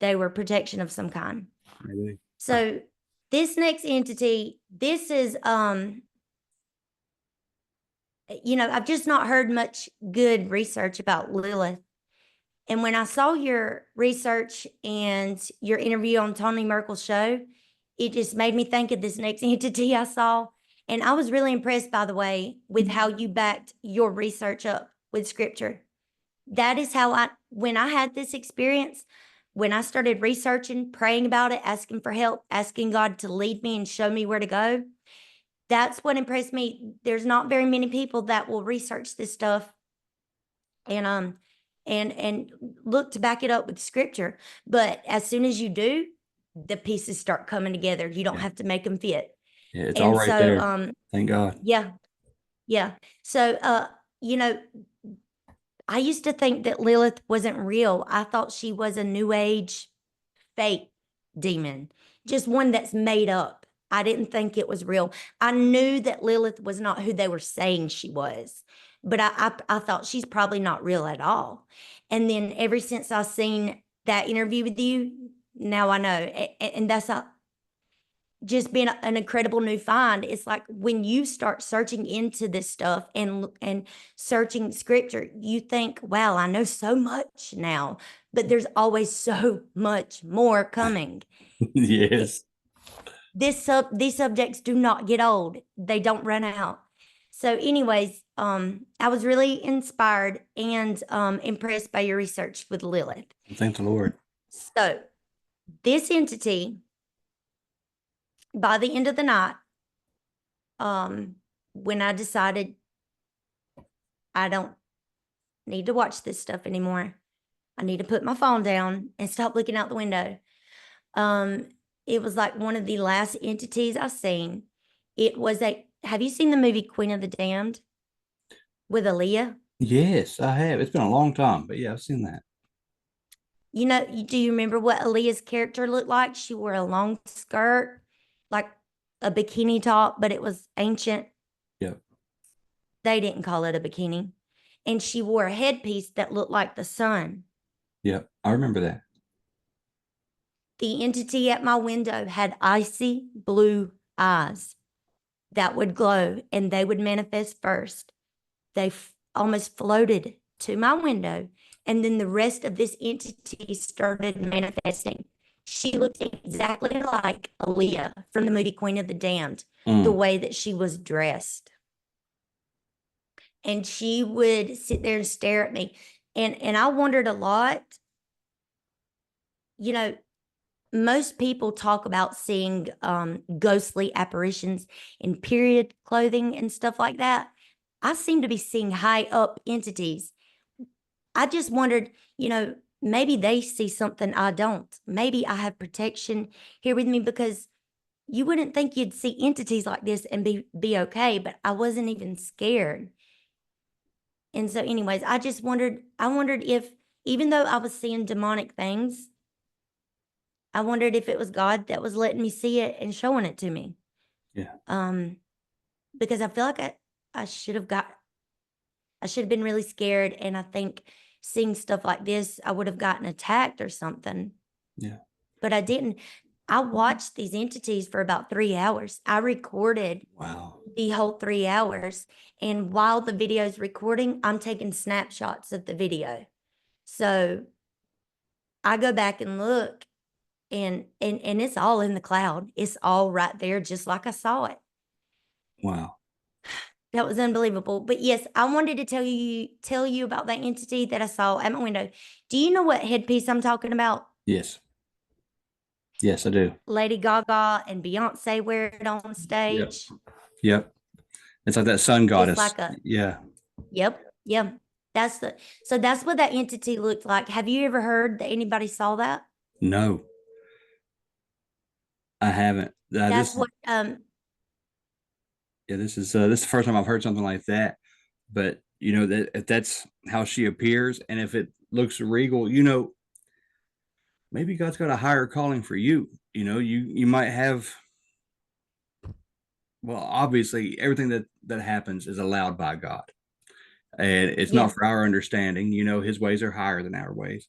they were protection of some kind. Maybe. So this next entity, this is I've just not heard much good research about Lilith. And when I saw your research and your interview on Tony Merkel's show, it just made me think of this next entity I saw. And I was really impressed, by the way, with how you backed your research up with scripture. That is how when I had this experience, when I started researching, praying about it, asking for help, asking God to lead me and show me where to go, that's what impressed me. There's not very many people that will research this stuff and look to back it up with scripture. But as soon as you do, the pieces start coming together. You don't Yeah. have to make them fit. Yeah, it's all And right so there. Thank God. yeah, yeah. So you know, I used to think that Lilith wasn't real. I thought she was a new age fake demon, just one that's made up. I didn't think it was real. I knew that Lilith was not who they were saying she was, but I thought she's probably not real at all. And then ever since I seen that interview with you, now I know. And that's just been an incredible new find. It's like when you start searching into this stuff and searching scripture, you think, wow, I know so much now, but there's always so much more coming. Yes. These subjects do not get old. They don't run out. So anyways, I was really inspired and impressed by your research with Lilith. Thank the Lord. So this entity, by the end of the night, when I decided I don't need to watch this stuff anymore, I need to put my phone down and stop looking out the window. Um, it was like one of the last entities I've seen. It was have you seen the movie Queen of the Damned with Aaliyah? Yes, I have. It's been a long time, but yeah, I've seen that. Do you remember what Aaliyah's character looked like? She wore a long skirt, like a bikini top, but it was ancient. Yep. They didn't call it a bikini. And she wore a headpiece that looked like the sun. Yep. I remember that. The entity at my window had icy blue eyes that would glow, and they would manifest first. They almost floated to my window, and then the rest of this entity started manifesting. She looked exactly like Aaliyah from the movie Queen of the Damned, the way that she was dressed. And she would sit there and stare at me. And I wondered a lot, you know, most people talk about seeing ghostly apparitions in period clothing and stuff like that. I seem to be seeing high up entities. I just wondered, maybe they see something I don't. Maybe I have protection here with me, because you wouldn't think you'd see entities like this and be okay, but I wasn't even scared. And so anyways, I wondered if, even though I was seeing demonic things, I wondered if it was God that was letting me see it and showing it to me. Yeah. Because I feel like I should have been really scared. And I think seeing stuff like this, I would have gotten attacked or something. Yeah. But I didn't. I watched these entities for about 3 hours. I recorded Wow. the whole 3 hours. And while the video is recording, I'm taking snapshots of the video. So I go back and look, and it's all in the cloud. It's all right there, just like I saw it. Wow. That was unbelievable. But yes, I wanted to tell you about that entity that I saw at my window. Do you know what headpiece I'm talking about? Yes. Yes, I do. Lady Gaga and Beyonce wear it on Yep. stage. Yep. It's like that sun It's goddess. like a Yeah. yep, yep. That's what that entity looked like. Have you ever heard that anybody saw that? No, I haven't. That's what Yeah, this is the first time I've heard something like that. But that if that's how she appears, and if it looks regal, maybe God's got a higher calling for you. You might have. Well, obviously, everything that happens is allowed by God. and it's not Yeah. for our understanding. His ways are higher than our ways,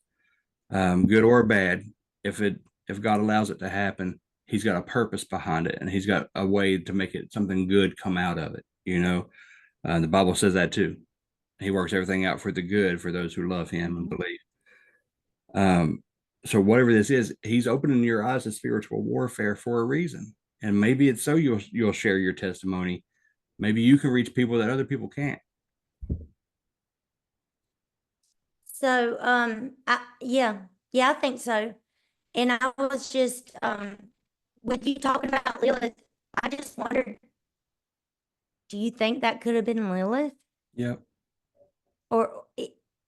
good or bad. If it if God allows it to happen, He's got a purpose behind it, and He's got a way to make it something good come out of it. The Bible says that too. He works everything out for the good for those who love Him and Mhm. believe. Um, so whatever this is, He's opening your eyes to spiritual warfare for a reason, and maybe it's so you'll share your testimony. Maybe you can reach people that other people can't. So, yeah, I think so. And I was just, with you talking about Lilith, I just wondered, do you think that could have been Lilith? Yep. Or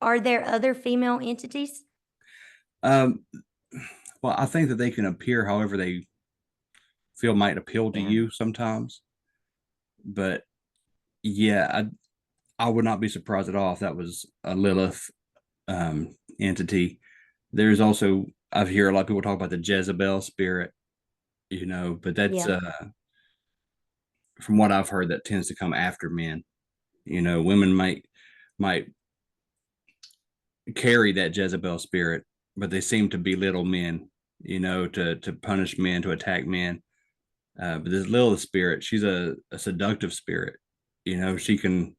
are there other female entities? Um, well, I think that they can appear however they feel might appeal to Yeah, you sometimes. But yeah, I would not be surprised at all if that was a Lilith entity. There's also I've heard a lot of people talk about the Jezebel spirit, but that's yeah, from what I've heard that tends to come after men. Women might carry that Jezebel spirit, but they seem to belittle men, to punish men, to attack men. But this Lilith spirit, she's a seductive spirit. She can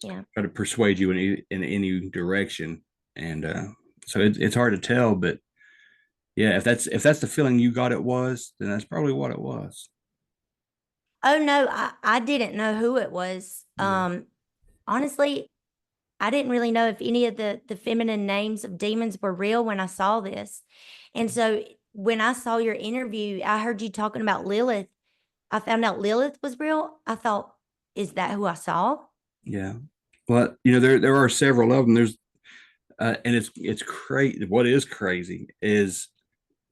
yeah. try to persuade you in any direction, and so it's hard to tell. But yeah, if that's the feeling you got it was, then that's probably what it was. Oh no, I didn't know who it was. Yeah. Honestly, I didn't really know if any of the feminine names of demons were real when I saw this. And so when I saw your interview, I heard you talking about Lilith. I found out Lilith was real. I thought, is that who I saw? Yeah. Well, there are several of them. There's and it's crazy. What is crazy is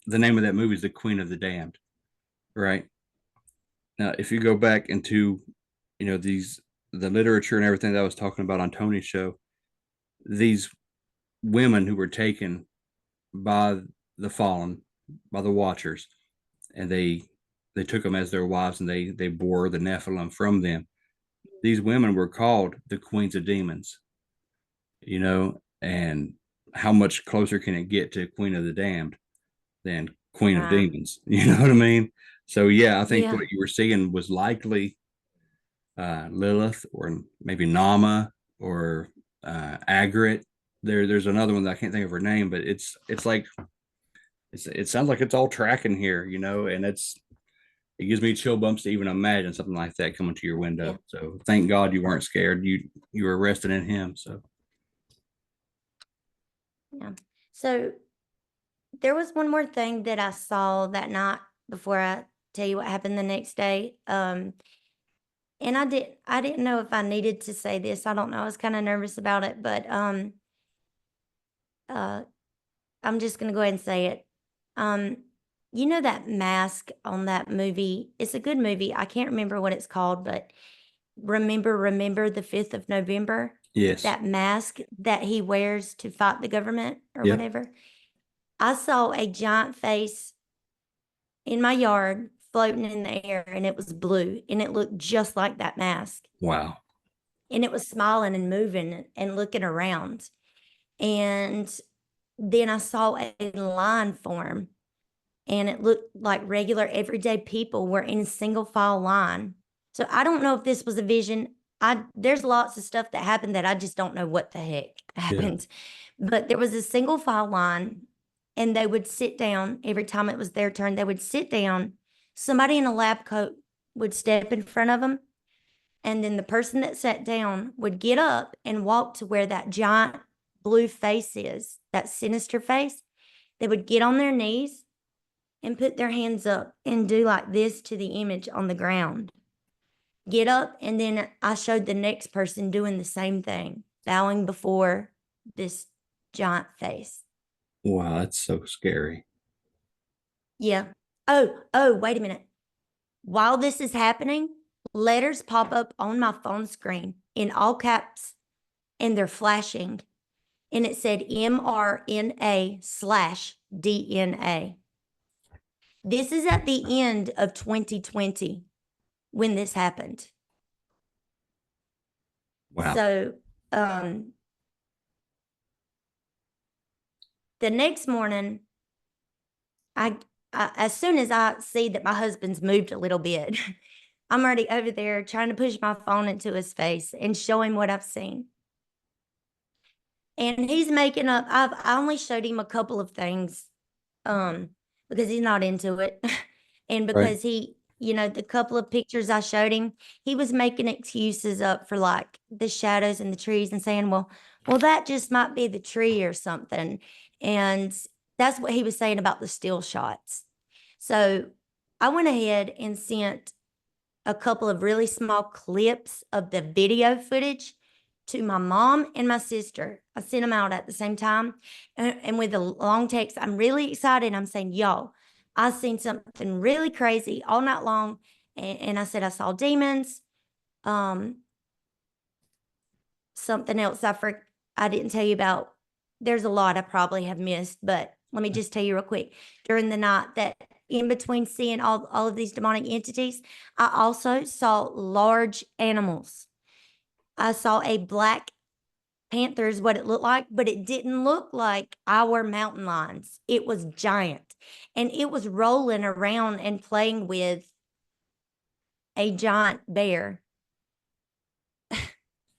the name of that movie is The Queen of the Damned, right? Now, if you go back into these the literature and everything that I was talking about on Tony's show, these women who were taken by the fallen, by the Watchers, and they took them as their wives, and they bore the Nephilim from them. These women were called the queens of demons, and how much closer can it get to Queen of the Damned than Queen of Wow. Demons? You know what I mean? So yeah, I think Yeah. what you were seeing was likely Lilith, or maybe Nama, or Agrit. There's another one that I can't think of her name, but it's like it sounds like it's all tracking here, and it gives me chill bumps to even imagine something like that coming to your Yeah. window. So thank God you weren't scared. You were resting in Him. So Yeah. So there was one more thing that I saw that night before I tell you what happened the next day. And I didn't know if I needed to say this. I don't know. I was kind of nervous about it, but uh I'm just gonna go ahead and say it. Um, you know that mask on that movie? It's a good movie. I can't remember what it's called, but remember the 5th of November? yes, That mask that he wears to fight the government or yep, whatever. I saw a giant face in my yard floating in the air, and it was blue, and it looked just like that mask. wow, And it was smiling and moving and looking around. And then I saw a line form, and it looked like regular everyday people were in a single file line. So I don't know if this was a vision. There's lots of stuff that happened that I just don't know what the heck yeah, happened. But there was a single file line, and they would sit down every time it was their turn. They would sit down. Somebody in a lab coat would step in front of them, and then the person that sat down would get up and walk to where that giant blue face is, that sinister face. They would get on their knees and put their hands up and do like this to the image on the ground. Get up, and then I showed the next person doing the same thing, bowing before this giant face. wow, that's so scary. Yeah. Oh, wait a minute. While this is happening, letters pop up on my phone screen in all caps, and they're flashing. And it said mRNA/DNA. This is at the end of 2020 when this happened. Wow, So the next morning, I as soon as I see that my husband's moved a little bit, I'm already over there trying to push my phone into his face and show him what I've seen. And he's making up. I only showed him a couple of things, because he's not into it, and Right. because the couple of pictures I showed him, he was making excuses up for like the shadows and the trees and saying, well, that just might be the tree or something, and that's what he was saying about the still shots. So I went ahead and sent a couple of really small clips of the video footage to my mom and my sister. I sent them out at the same time. And with a long text, I'm really excited. I'm saying, y'all, I seen something really crazy all night long. And I said, I saw demons. Um, Something else I didn't tell you about. There's a lot I probably have missed, but let me just tell you real quick. During the night, that in between seeing all of these demonic entities, I also saw large animals. I saw a black panther is what it looked like, but it didn't look like our mountain lions. It was giant, and it was rolling around and playing with a giant bear.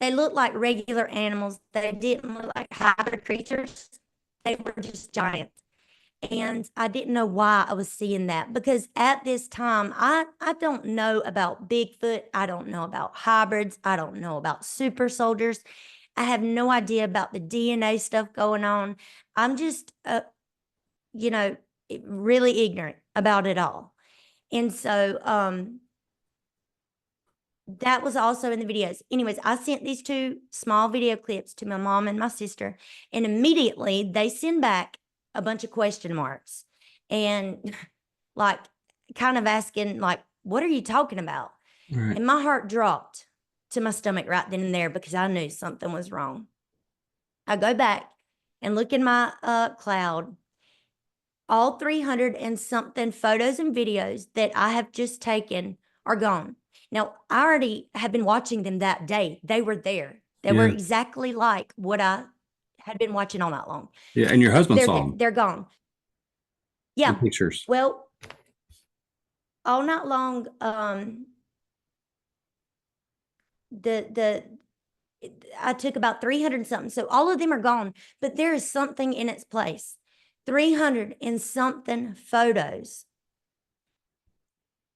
They looked like regular animals. They didn't look like hybrid creatures. They were just giant. And I didn't know why I was seeing that, because at this time, I don't know about Bigfoot. I don't know about hybrids. I don't know about super soldiers. I have no idea about the DNA stuff going on. I'm just, you know, really ignorant about it all. And so, that was also in the videos. Anyways, I sent these two small video clips to my mom and my sister, and immediately they send back a bunch of question marks and like kind of asking, like, what are you talking about? Right. And my heart dropped to my stomach right then and there, because I knew something was wrong. I go back and look in my cloud. All 300 and something photos and videos that I have just taken are gone. Now, I already have been watching them that day. They were there. They were Yeah. exactly like what I had been watching all night long. Yeah. And your husband They're saw there. them, They're gone. the Yeah. pictures. Well, all night long, the I took about 300 something. So all of them are gone, but there is something in its place. 300 and something photos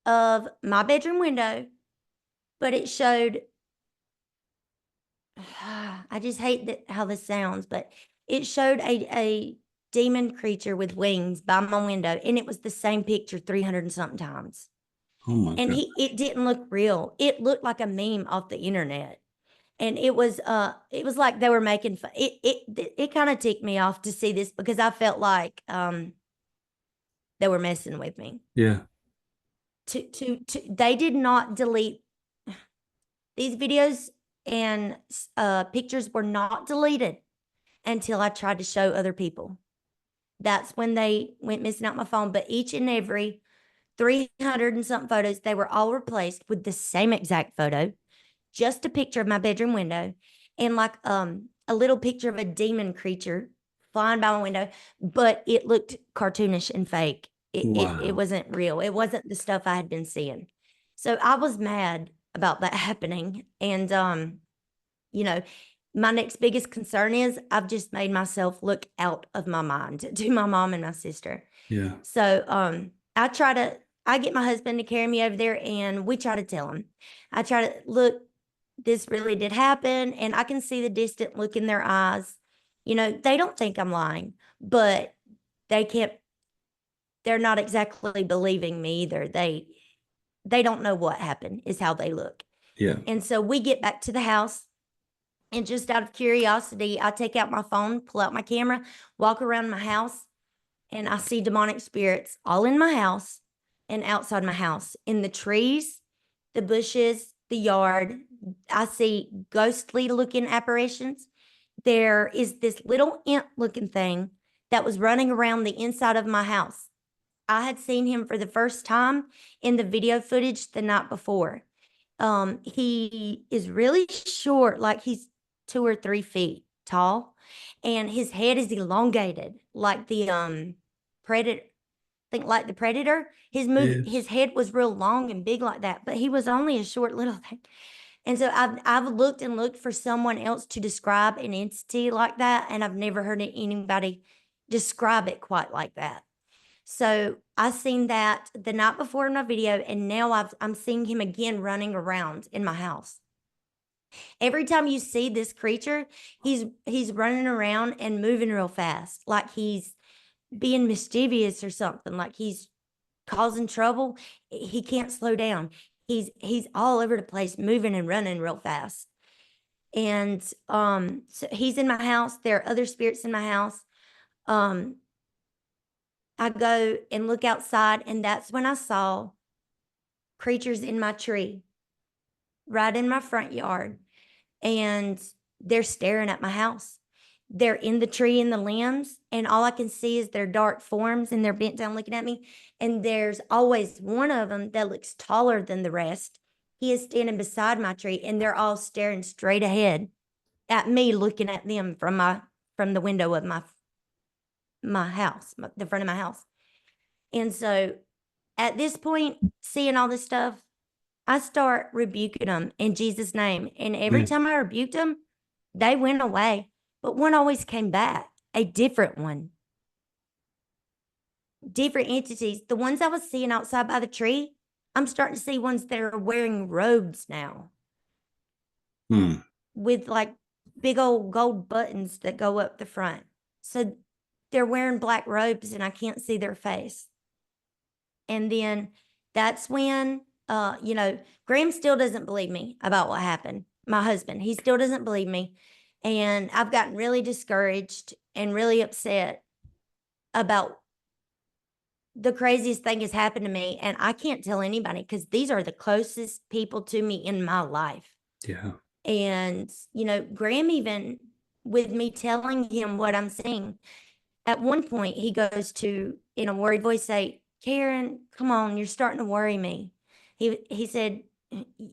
of my bedroom window, but it showed, I just hate that how this sounds, but it showed a demon creature with wings by my window, and it was the same picture 300 and something times. Oh my And God. it didn't look real. It looked like a meme off the internet. And it was like they were making fun. It kind of ticked me off to see this, because I felt like they were messing with me. Yeah. They did not delete these videos, and pictures were not deleted until I tried to show other people. That's when they went missing out my phone. But each and every 300 and something photos, they were all replaced with the same exact photo, just a picture of my bedroom window, and like a little picture of a demon creature flying by my window, but it looked cartoonish and fake. It Wow. wasn't real. It wasn't the stuff I had been seeing. So I was mad about that happening. And you know, my next biggest concern is I've just made myself look out of my mind to my mom and my sister. Yeah. So I get my husband to carry me over there, and we try to tell him. I try to look, this really did happen, and I can see the distant look in their eyes. They don't think I'm lying, but they can't, they're not exactly believing me either. They don't know what happened, is how they look. Yeah. And so we get back to the house, and just out of curiosity, I take out my phone, pull out my camera, walk around my house, and I see demonic spirits all in my house and outside my house, in the trees, the bushes, the yard. I see ghostly looking apparitions. There is this little imp looking thing that was running around the inside of my house. I had seen him for the first time in the video footage the night before. He is really short, like he's 2 or 3 feet tall, and his head is elongated like the predator. Think like the predator. His Yes. head was real long and big like that, but he was only a short little thing. And so I've looked and looked for someone else to describe an entity like that, and I've never heard anybody describe it quite like that. So I seen that the night before in my video, and now I'm seeing him again running around in my house. Every time you see this creature, he's running around and moving real fast, like he's being mischievous or something, like he's causing trouble. He can't slow down. He's all over the place, moving and running real fast. And so he's in my house. There are other spirits in my house. Um, I go and look outside, and that's when I saw creatures in my tree, right in my front yard, and they're staring at my house. They're in the tree in the limbs, and all I can see is their dark forms, and they're bent down looking at me. And there's always one of them that looks taller than the rest. He is standing beside my tree, and they're all staring straight ahead at me, looking at them from the window of my house, the front of my house. And so at this point, seeing all this stuff, I start rebuking them in Jesus' name. And every Amen. time I rebuked them, they went away, but one always came back, a different one. Different entities. The ones I was seeing outside by the tree, I'm starting to see ones that are wearing robes now Hmm. with like big old gold buttons that go up the front. So they're wearing black robes and I can't see their face. And then that's when, Graham still doesn't believe me about what happened. My husband, he still doesn't believe me. And I've gotten really discouraged and really upset about the craziest thing has happened to me. And I can't tell anybody because these are the closest people to me in my life. Yeah. And, Graham, even with me telling him what I'm seeing, at one point he goes to, in a worried voice, say, Karen, come on, you're starting to worry me. He said,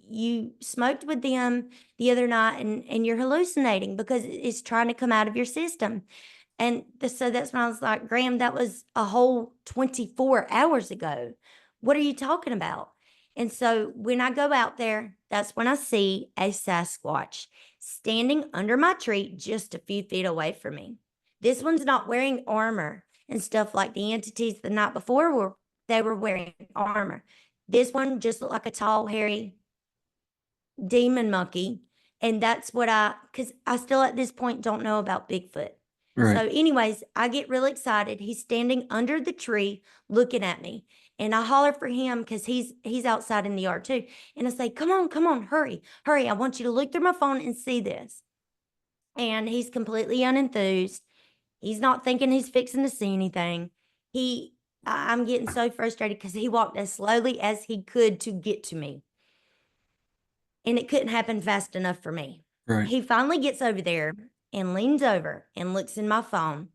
you smoked with them the other night and you're hallucinating because it's trying to come out of your system. And so that's when I was like, Graham, that was a whole 24 hours ago. What are you talking about? And so when I go out there, that's when I see a Sasquatch standing under my tree just a few feet away from me. This one's not wearing armor and stuff like the entities the night before they were wearing armor. This one just looked like a tall, hairy demon monkey. And that's what because I still at this point don't know about Bigfoot. Right. So, anyways, I get really excited. He's standing under the tree looking at me. And I holler for him because he's outside in the yard too. And I say, come on, hurry, hurry. I want you to look through my phone and see this. And he's completely unenthused. He's not thinking he's fixing to see anything. I'm getting so frustrated because he walked as slowly as he could to get to me. And it couldn't happen fast enough for me. Right. He finally gets over there and leans over and looks in my phone.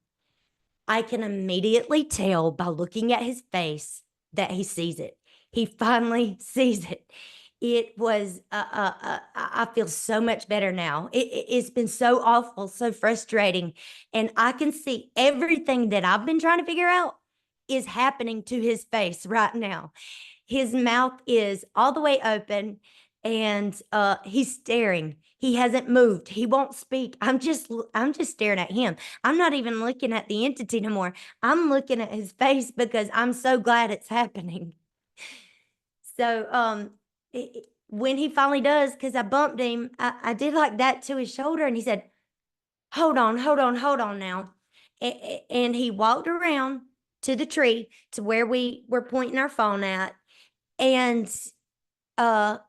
I can immediately tell by looking at his face that he sees it. He finally sees it. It was, I feel so much better now. It's been so awful, so frustrating. And I can see everything that I've been trying to figure out is happening to his face right now. His mouth is all the way open and he's staring. He hasn't moved. He won't speak. I'm just staring at him. I'm not even looking at the entity no more. I'm looking at his face because I'm so glad it's happening. So when he finally does, because I bumped him, I did like that to his shoulder, and he said, hold on now. And he walked around to the tree to where we were pointing our phone at, and the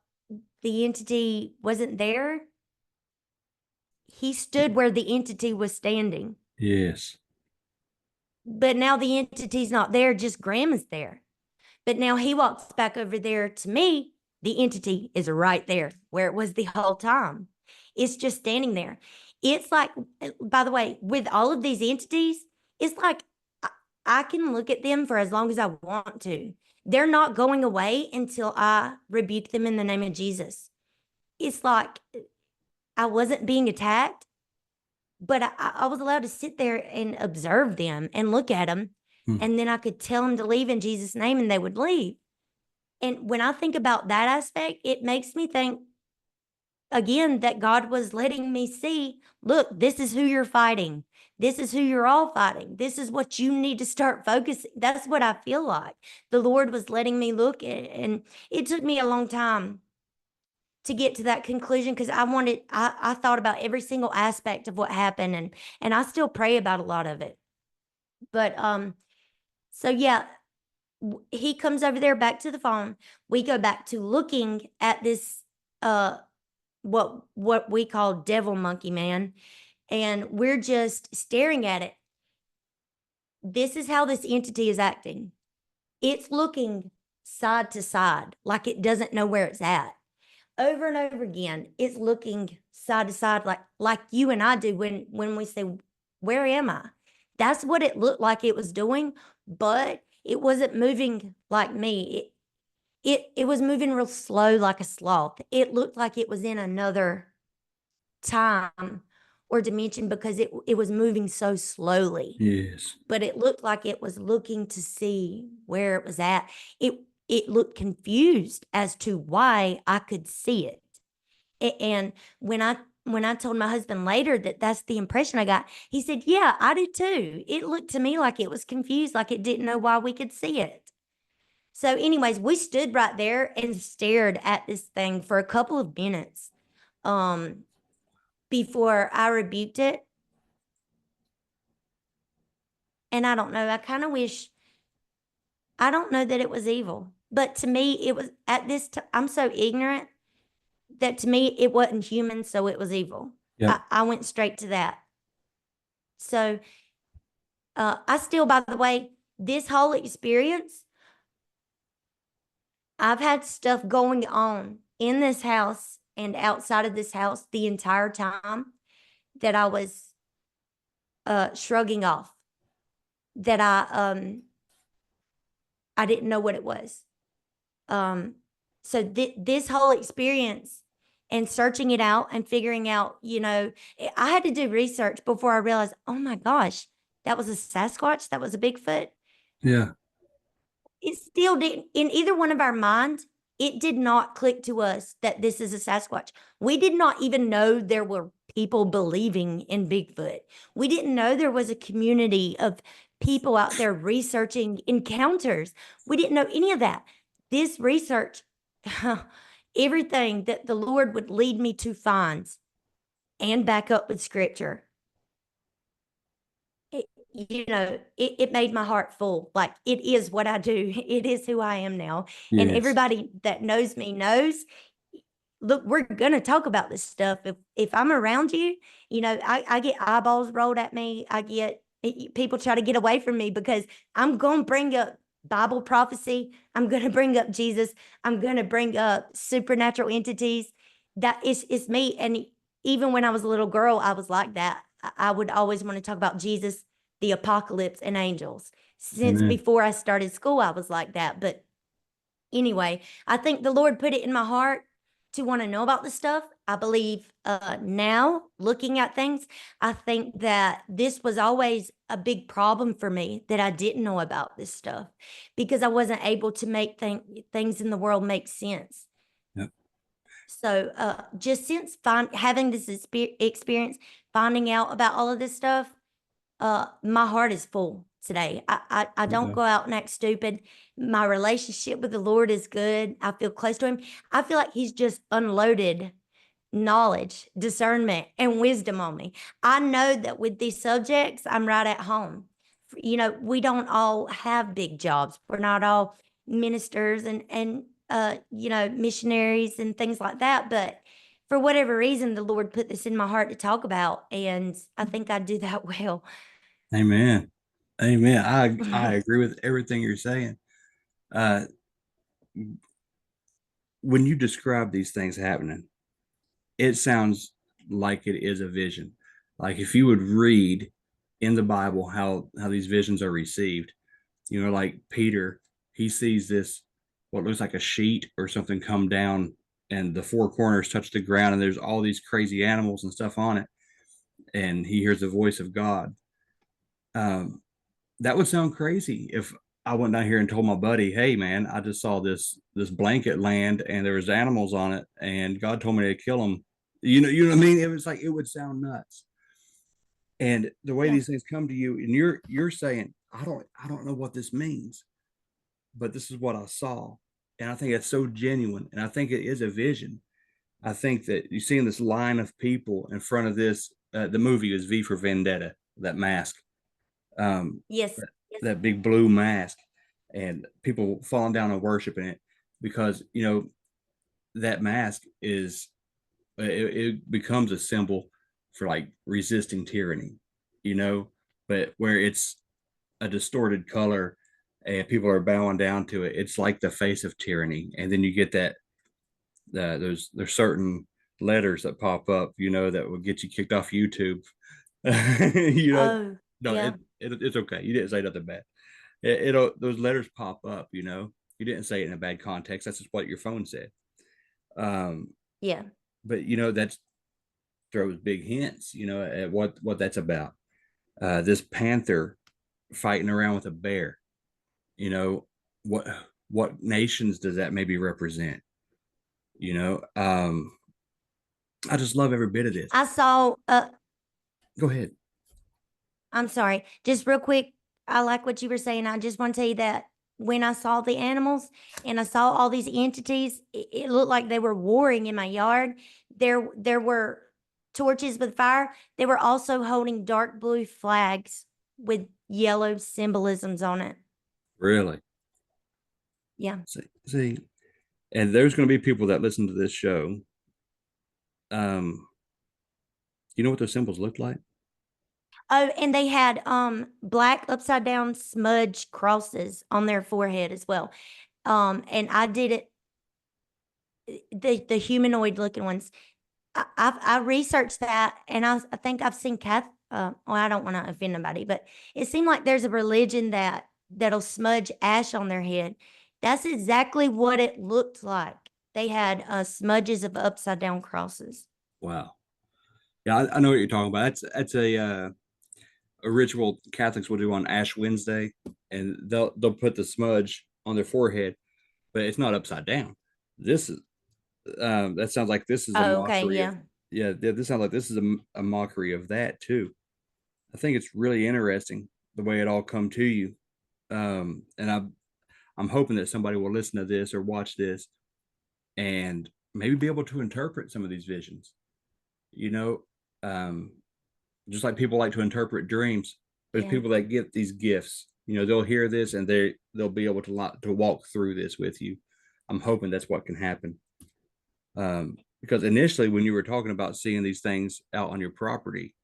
entity wasn't there. He stood where the entity was standing. Yes. But now the entity's not there, just Graham is there. But now he walks back over there to me. The entity is right there where it was the whole time. It's just standing there. It's like, by the way, with all of these entities, it's like I can look at them for as long as I want to. They're not going away until I rebuke them in the name of Jesus. It's like I wasn't being attacked, but I was allowed to sit there and observe them and look at them. Hmm. And then I could tell them to leave in Jesus' name and they would leave. And when I think about that aspect, it makes me think again that God was letting me see, look, this is who you're fighting. This is who you're all fighting. This is what you need to start focusing. That's what I feel like. The Lord was letting me look at it. And it took me a long time to get to that conclusion because I thought about every single aspect of what happened and I still pray about a lot of it. But so yeah, he comes over there back to the phone. We go back to looking at this what we call devil monkey man, and we're just staring at it. This is how this entity is acting. It's looking side to side like it doesn't know where it's at. Over and over again, it's looking side to side like you and I do when we say, "Where am I?" That's what it looked like it was doing, but it wasn't moving like me. It was moving real slow like a sloth. It looked like it was in another time or dimension because it was moving so slowly. Yes. But it looked like it was looking to see where it was at. It looked confused as to why I could see it. And when I told my husband later that that's the impression I got, he said, "Yeah, I do too. It looked to me like it was confused, like it didn't know why we could see it." So, anyways, we stood right there and stared at this thing for a couple of minutes um, before I rebuked it. And I don't know, I kind of wish, I don't know that it was evil, but to me, it was at this time, I'm so ignorant that to me, it wasn't human, so it was evil. Yep. I went straight to that. So, I still, by the way, this whole experience, I've had stuff going on in this house and outside of this house the entire time that I was shrugging off, that I didn't know what it was. Um, so this whole experience and searching it out and figuring out, I had to do research before I realized, oh my gosh, that was a Sasquatch, that was a Bigfoot. Yeah. It still didn't, in either one of our minds, it did not click to us that this is a Sasquatch. We did not even know there were people believing in Bigfoot. We didn't know there was a community of people out there researching encounters. We didn't know any of that. This research, everything that the Lord would lead me to find and back up with scripture, it made my heart full. Like, it is what I do. It is who I am now. And Yes. everybody that knows me knows, look, we're going to talk about this stuff. If I'm around you, I get eyeballs rolled at me. People try to get away from me because I'm going to bring up Bible prophecy. I'm going to bring up Jesus. I'm going to bring up supernatural entities. That is, it's me. And even when I was a little girl, I was like that. I would always want to talk about Jesus, the apocalypse, and angels. Since Amen. before I started school, I was like that. But anyway, I think the Lord put it in my heart to want to know about this stuff. I believe now, looking at things, I think that this was always a big problem for me that I didn't know about this stuff because I wasn't able to make things in the world make sense. Yep. So, just since having this experience, finding out about all of this stuff, my heart is full today. I don't Okay. go out and act stupid. My relationship with the Lord is good. I feel close to him. I feel like he's just unloaded knowledge, discernment, and wisdom on me. I know that with these subjects, I'm right at home. We don't all have big jobs. We're not all ministers and missionaries and things like that, but for whatever reason, the Lord put this in my heart to talk about, and I think I do that well. Amen. Amen. I agree with everything you're saying. Uh, when you describe these things happening, it sounds like it is a vision. Like if you would read in the Bible how these visions are received, like Peter, he sees this what looks like a sheet or something come down and the four corners touch the ground, and there's all these crazy animals and stuff on it, and he hears the voice of God. Um, that would sound crazy if I went down here and told my buddy, "Hey, man, I just saw this blanket land, and there was animals on it, and God told me to kill them." You know what I mean? It was like it would sound nuts. And the way Yeah. these things come to you, and you're saying, "I don't know what this means, but this is what I saw," and I think it's so genuine, and I think it is a vision. I think that you seeing this line of people in front of this. The movie is V for Vendetta. That mask, Yes. that, Yes. that big blue mask, and people falling down and worshiping it because that mask is it becomes a symbol for like resisting tyranny, you know, but where it's a distorted color and people are bowing down to it, it's like the face of tyranny. And then you get that there's certain letters that pop up, that will get you kicked off YouTube. you know, Oh, no, yeah. it's okay. You didn't say nothing bad. It'll those letters pop up. You didn't say it in a bad context. That's just what your phone said. Um, Yeah. but that throws big hints, at what that's about. This panther fighting around with a bear. You know what what nations does that maybe represent? You know, I just love every bit of this. I saw, Go ahead. I'm sorry, just real quick. I like what you were saying. I just want to tell you that when I saw the animals and I saw all these entities, it looked like they were warring in my yard. There were torches with fire. They were also holding dark blue flags with yellow symbolisms on it. Really? Yeah. See, and there's going to be people that listen to this show. Um, you know what those symbols look like? Oh, and they had black upside down smudge crosses on their forehead as well. And I did it, the humanoid looking ones. I researched that, and I think I've seen well, I don't want to offend nobody, but it seemed like there's a religion that'll smudge ash on their head. That's exactly what it looked like. They had smudges of upside down crosses. Wow. Yeah, I know what you're talking about. That's a ritual Catholics will do on Ash Wednesday, and they'll put the smudge on their forehead, but it's not upside down. This is that sounds like this is a Oh, okay, mockery of yeah. this sounds like this is a mockery of that too. I think it's really interesting the way it all come to you, and I'm hoping that somebody will listen to this or watch this and maybe be able to interpret some of these visions. You know, um, just like people like to interpret dreams. There's Yeah. people that get these gifts. They'll hear this and they'll be able to walk through this with you. I'm hoping that's what can happen. Because initially, when you were talking about seeing these things out on your property,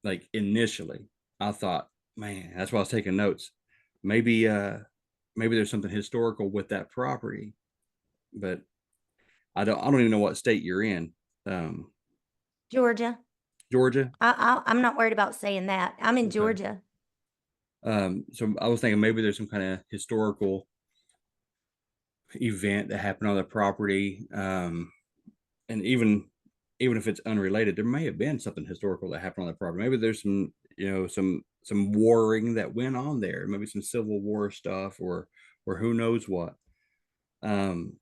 like initially, I thought, man, that's why I was taking notes. Maybe there's something historical with that property, but I don't even know what state you're in. Um, Georgia. Georgia. I'm not worried about saying that. I'm in Okay. Georgia. So I was thinking maybe there's some kind of historical event that happened on the property, and even if it's unrelated, there may have been something historical that happened on the property. Maybe there's some warring that went on there, maybe some Civil War stuff, or who knows what. Um,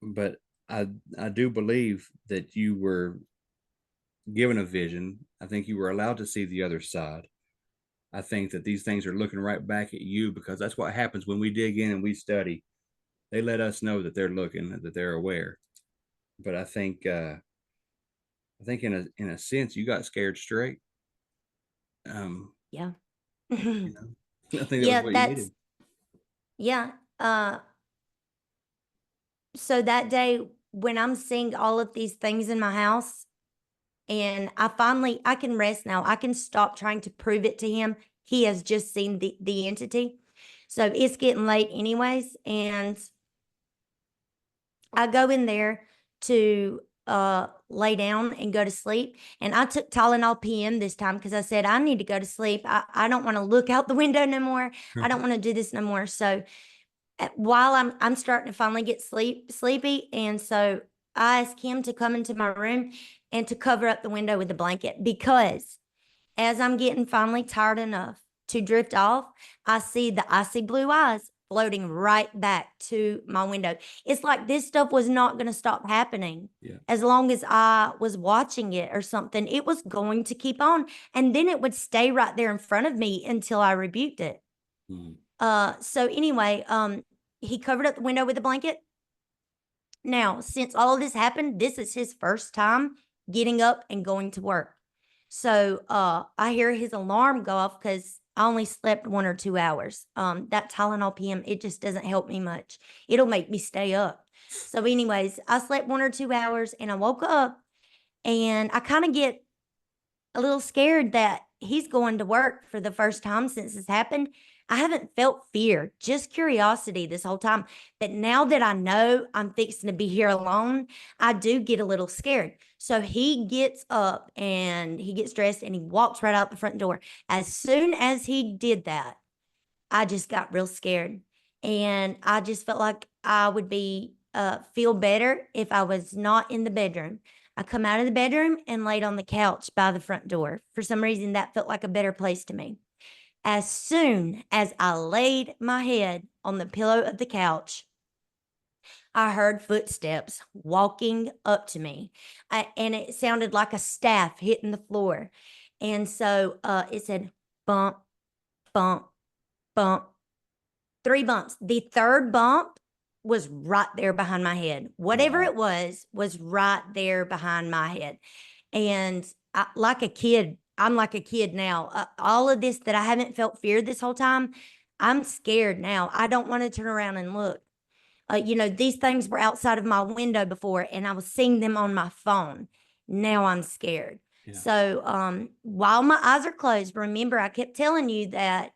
but I do believe that you were given a vision. I think you were allowed to see the other side. I think that these things are looking right back at you because that's what happens when we dig in and we study. They let us know that they're looking, that they're aware. But I think in a sense you got scared straight. Um, Yeah. you know, I think that was Yeah, what you that's needed. yeah. So that day when I'm seeing all of these things in my house and I can rest now. I can stop trying to prove it to him. He has just seen the entity. So it's getting late anyways, and I go in there to lay down and go to sleep. And I took Tylenol PM this time because I said I need to go to sleep. I don't want to look out the window no more. I don't want to do this no more. So while I'm starting to finally get sleepy, and so I asked him to come into my room and to cover up the window with a blanket, because as I'm getting finally tired enough to drift off, I see the icy blue eyes floating right back to my window. It's like this stuff was not going to stop happening. Yeah. As long as I was watching it or something, it was going to keep on. And then it would stay right there in front of me until I rebuked it. Mhm. So anyway, he covered up the window with a blanket. Now, since all of this happened, this is his first time getting up and going to work. So I hear his alarm go off because I only slept 1 or 2 hours. That Tylenol PM, it just doesn't help me much. It'll make me stay up. So, anyways, I slept 1 or 2 hours and I woke up, and I kind of get a little scared that he's going to work for the first time since this happened. I haven't felt fear, just curiosity this whole time. But now that I know I'm fixing to be here alone, I do get a little scared. So he gets up and he gets dressed and he walks right out the front door. As soon as he did that, I just got real scared. And I just felt like I would be feel better if I was not in the bedroom. I come out of the bedroom and laid on the couch by the front door. For some reason, that felt like a better place to me. As soon as I laid my head on the pillow of the couch, I heard footsteps walking up to me, and it sounded like a staff hitting the floor. And so it said bump, bump, bump, 3 bumps. The third bump was right there behind my head. Whatever Wow. it was right there behind my head. And like a kid, I'm like a kid now. All of this that I haven't felt fear this whole time, I'm scared now. I don't want to turn around and look. These things were outside of my window before, and I was seeing them on my phone. Now I'm scared. Yeah. So while my eyes are closed, remember I kept telling you that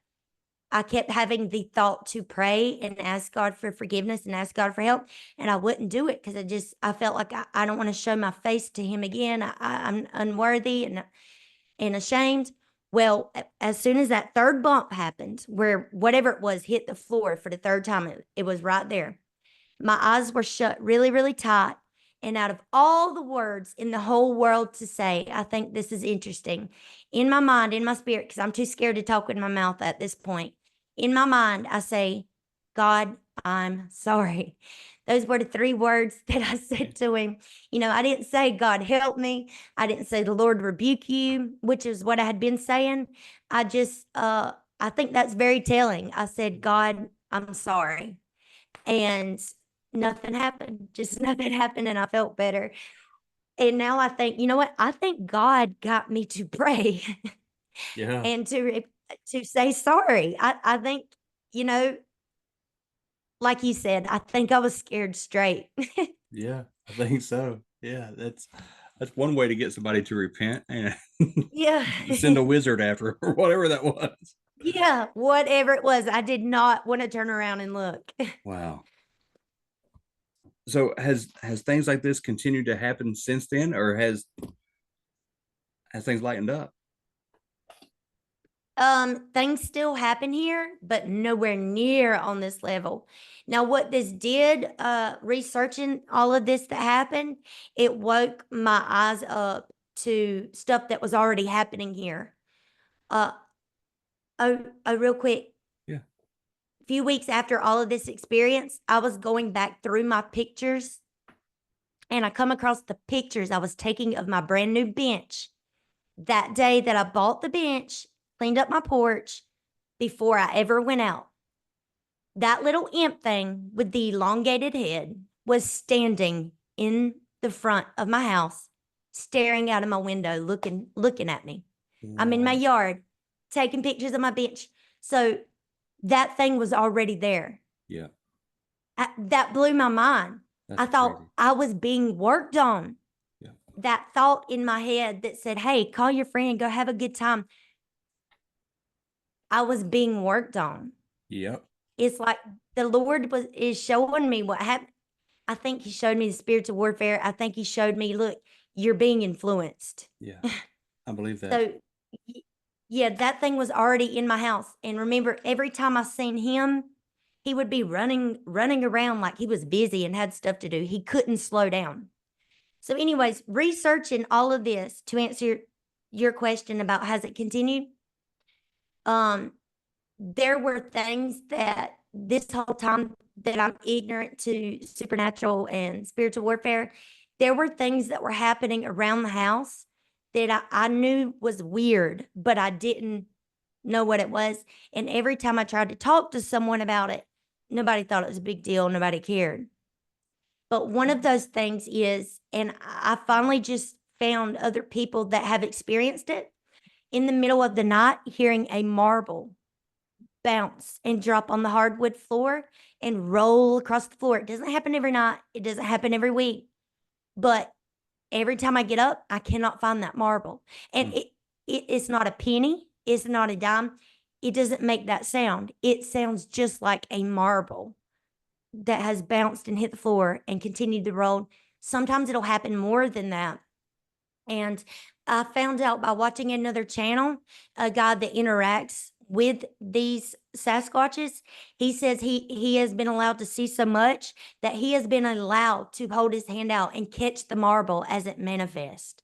I kept having the thought to pray and ask God for forgiveness and ask God for help. And I wouldn't do it because I felt like I don't want to show my face to him again. I'm unworthy and ashamed. Well, as soon as that third bump happened, where whatever it was hit the floor for the third time, it was right there. My eyes were shut really, really tight. And out of all the words in the whole world to say, I think this is interesting. In my mind, in my spirit, because I'm too scared to talk with my mouth at this point, in my mind, I say, God, I'm sorry. Those were the 3 words that I said to him. I didn't say, God, help me. I didn't say, the Lord rebuke you, which is what I had been saying. I think that's very telling. I said, God, I'm sorry. And nothing happened. Just nothing happened, and I felt better. And now I think, you know what? I think God got me to pray Yeah. and to say sorry. I think, you know, like you said, I think I was scared straight. Yeah. I think so. Yeah. That's one way to get somebody to repent and Yeah. send a wizard after or whatever that was. Yeah, whatever it was, I did not want to turn around and look. Wow. So has things like this continued to happen since then, or has things lightened up? Things still happen here, but nowhere near on this level. Now, what this did, researching all of this that happened, it woke my eyes up to stuff that was already happening here. Uh, real quick, Yeah. a few weeks after all of this experience, I was going back through my pictures, and I come across the pictures I was taking of my brand new bench that day that I bought the bench, cleaned up my porch before I ever went out. That little imp thing with the elongated head was standing in the front of my house, staring out of my window, looking at me. I'm in my Wow. yard taking pictures of my bench. So that thing was already there. Yeah. That blew my mind. That's I thought crazy. I was being worked on. Yeah. That thought in my head that said, hey, call your friend, go have a good time. I was being worked on. Yep. It's like the Lord is showing me what happened. I think he showed me the spiritual warfare. I think he showed me, look, you're being influenced. Yeah. I believe that. So yeah, that thing was already in my house. And remember, every time I seen him, he would be running around like he was busy and had stuff to do. He couldn't slow down. So, anyways, researching all of this to answer your question about has it continued? There were things that this whole time that I'm ignorant to supernatural and spiritual warfare, there were things that were happening around the house that I knew was weird, but I didn't know what it was. And every time I tried to talk to someone about it, nobody thought it was a big deal. Nobody cared. But one of those things is, and I finally just found other people that have experienced it in the middle of the night, hearing a marble bounce and drop on the hardwood floor and roll across the floor. It doesn't happen every night. It doesn't happen every week. But every time I get up, I cannot find that marble. And it's not a penny. It's not a dime. It doesn't make that sound. It sounds just like a marble that has bounced and hit the floor and continued to roll. Sometimes it'll happen more than that. And I found out by watching another channel, a guy that interacts with these Sasquatches. He says he has been allowed to see so much that he has been allowed to hold his hand out and catch the marble as it manifests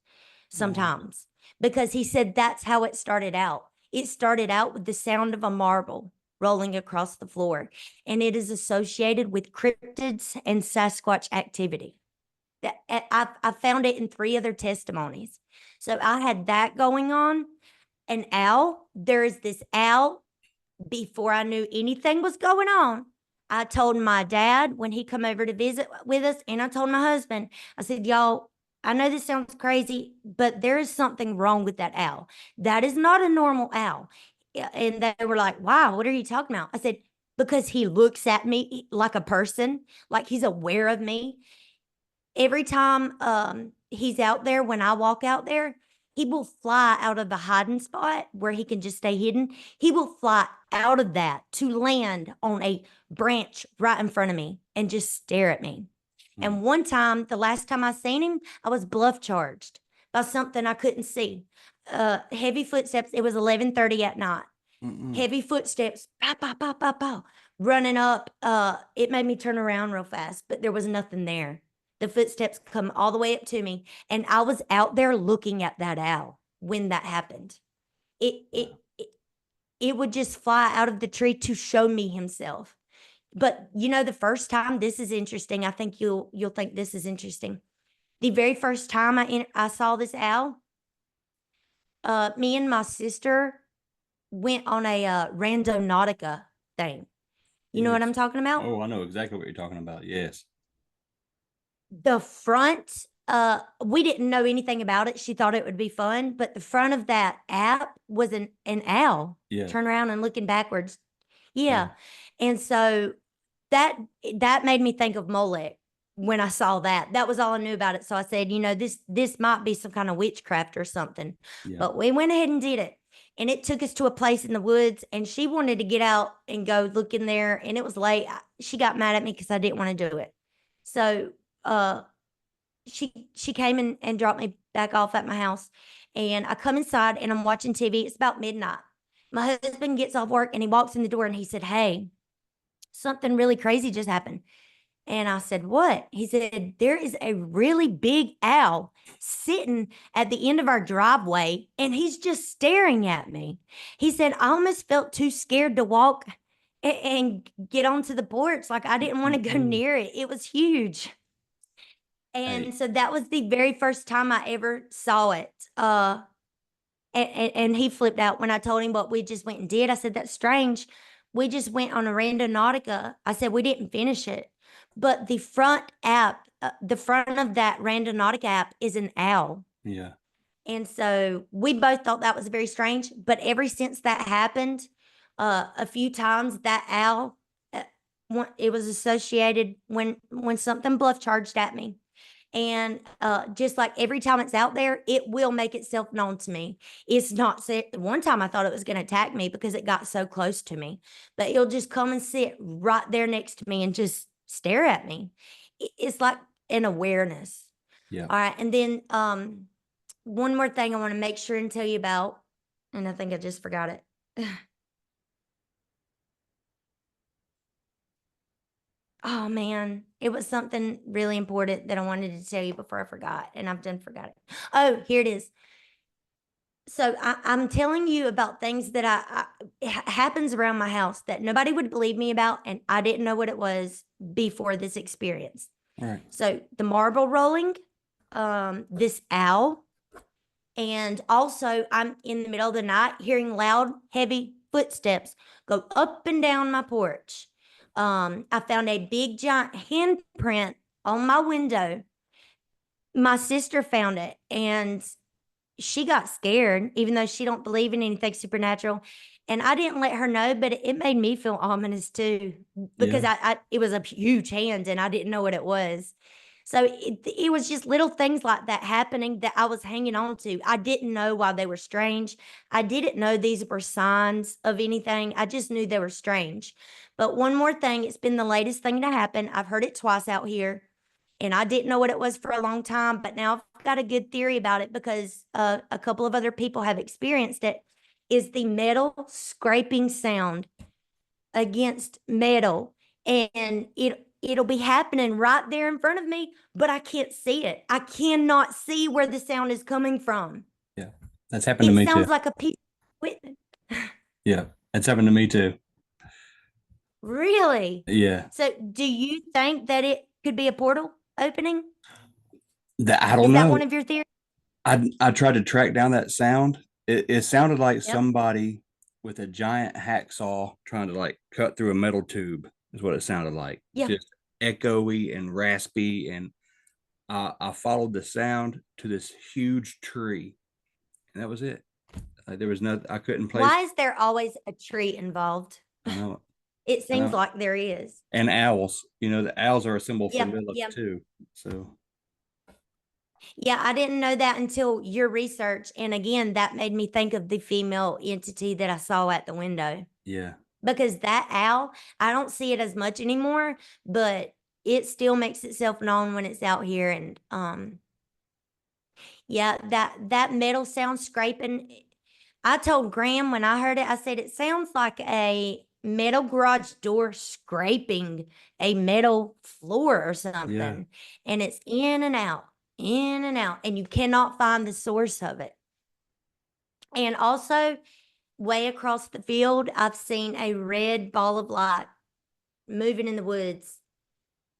sometimes. Because he said that's how it started out. It started out with the sound of a marble rolling across the floor, and it is associated with cryptids and Sasquatch activity. That I found it in 3 other testimonies. So I had that going on. An owl. There is this owl. Before I knew anything was going on, I told my dad when he come over to visit with us, and I told my husband, I said, y'all, I know this sounds crazy, but there is something wrong with that owl. That is not a normal owl. And they were like, wow, what are you talking about? I said, because he looks at me like a person, like he's aware of me. Every time he's out there, when I walk out there, he will fly out of the hiding spot where he can just stay hidden. He will fly out of that to land on a branch right in front of me and just stare at me. And one time, the last time I seen him, I was bluff charged by something I couldn't see. Heavy footsteps. It was 11:30 at night. Heavy footsteps, pow, pow, pow, pow, pow, running up. It made me turn around real fast, but there was nothing there. The footsteps come all the way up to me, and I was out there looking at that owl when that happened. It would just fly out of the tree to show me himself. But the first time, this is interesting. I think you'll think this is interesting. The very first time I saw this owl, me and my sister went on a randonautica thing. You know what I'm talking about? Oh, I know exactly what you're talking about. Yes. The front, we didn't know anything about it. She thought it would be fun, but the front of that app was an owl. Yeah. Turn around and looking backwards. Yeah. And so that made me think of Molech when I saw that. That was all I knew about it. So I said, this might be some kind of witchcraft or something. Yeah. But we went ahead and did it. And it took us to a place in the woods, and she wanted to get out and go look in there, and it was late. She got mad at me because I didn't want to do it. So she came and dropped me back off at my house, and I come inside and I'm watching TV. It's about midnight. My husband gets off work and he walks in the door and he said, hey, something really crazy just happened. And I said, what? He said, there is a really big owl sitting at the end of our driveway, and he's just staring at me. He said, I almost felt too scared to walk and get onto the porch. Like I didn't want to go near it. It was huge. And so that was the very first time I ever saw it. And he flipped out when I told him what we just went and did. I said, that's strange. We just went on a randonautica. I said, we didn't finish it. But the front the front of that randonautica app is an owl. Yeah. And so we both thought that was very strange. But ever since that happened, a few times that owl, it was associated when something bluff charged at me. And just like every time it's out there, it will make itself known to me. It's not one time I thought it was going to attack me because it got so close to me, but it'll just come and sit right there next to me and just stare at me. It's like an awareness. Yeah. All right. And then one more thing I want to make sure and tell you about, and I think I just forgot it. Oh man, it was something really important that I wanted to tell you before I forgot, and I've done forgot it. Oh, here it is. So I'm telling you about things that it happens around my house that nobody would believe me about, and I didn't know what it was before this experience. All right. So the marble rolling, this owl, and also I'm in the middle of the night hearing loud, heavy footsteps go up and down my porch. I found a big giant handprint on my window. My sister found it, and she got scared, even though she don't believe in anything supernatural. And I didn't let her know, but it made me feel ominous too, because Yeah. it was a huge hand and I didn't know what it was. So it was just little things like that happening that I was hanging on to. I didn't know why they were strange. I didn't know these were signs of anything. I just knew they were strange. But one more thing, it's been the latest thing to happen. I've heard it twice out here, and I didn't know what it was for a long time, but now I've got a good theory about it because a couple of other people have experienced it. Is the metal scraping sound against metal, and it'll be happening right there in front of me, but I can't see it. I cannot see where the sound is coming from. Yeah. That's happened to It me too. sounds like a piece of equipment. Yeah. That's happened to me too. Really? Yeah. So, do you think that it could be a portal opening? I don't Is that know. one of your theories? I tried to track down that sound. It sounded like Yep. somebody with a giant hacksaw trying to like cut through a metal tube is what it sounded like. Yeah. Just echoey and raspy. And I followed the sound to this huge tree, and that was it. Like there was no, I couldn't place. Why is there always a tree involved? I know, It I seems know. like there is. And owls, the owls are a symbol for Yeah, Lilith yeah. too. So Yeah, I didn't know that until your research. And again, that made me think of the female entity that I saw at the window. yeah, Because that owl, I don't see it as much anymore, but it still makes itself known when it's out here. And yeah, that metal sound scraping. I told Graham when I heard it, I said it sounds like a metal garage door scraping a metal floor or yeah, something. And it's in and out, and you cannot find the source of it. And also, way across the field, I've seen a red ball of light moving in the woods.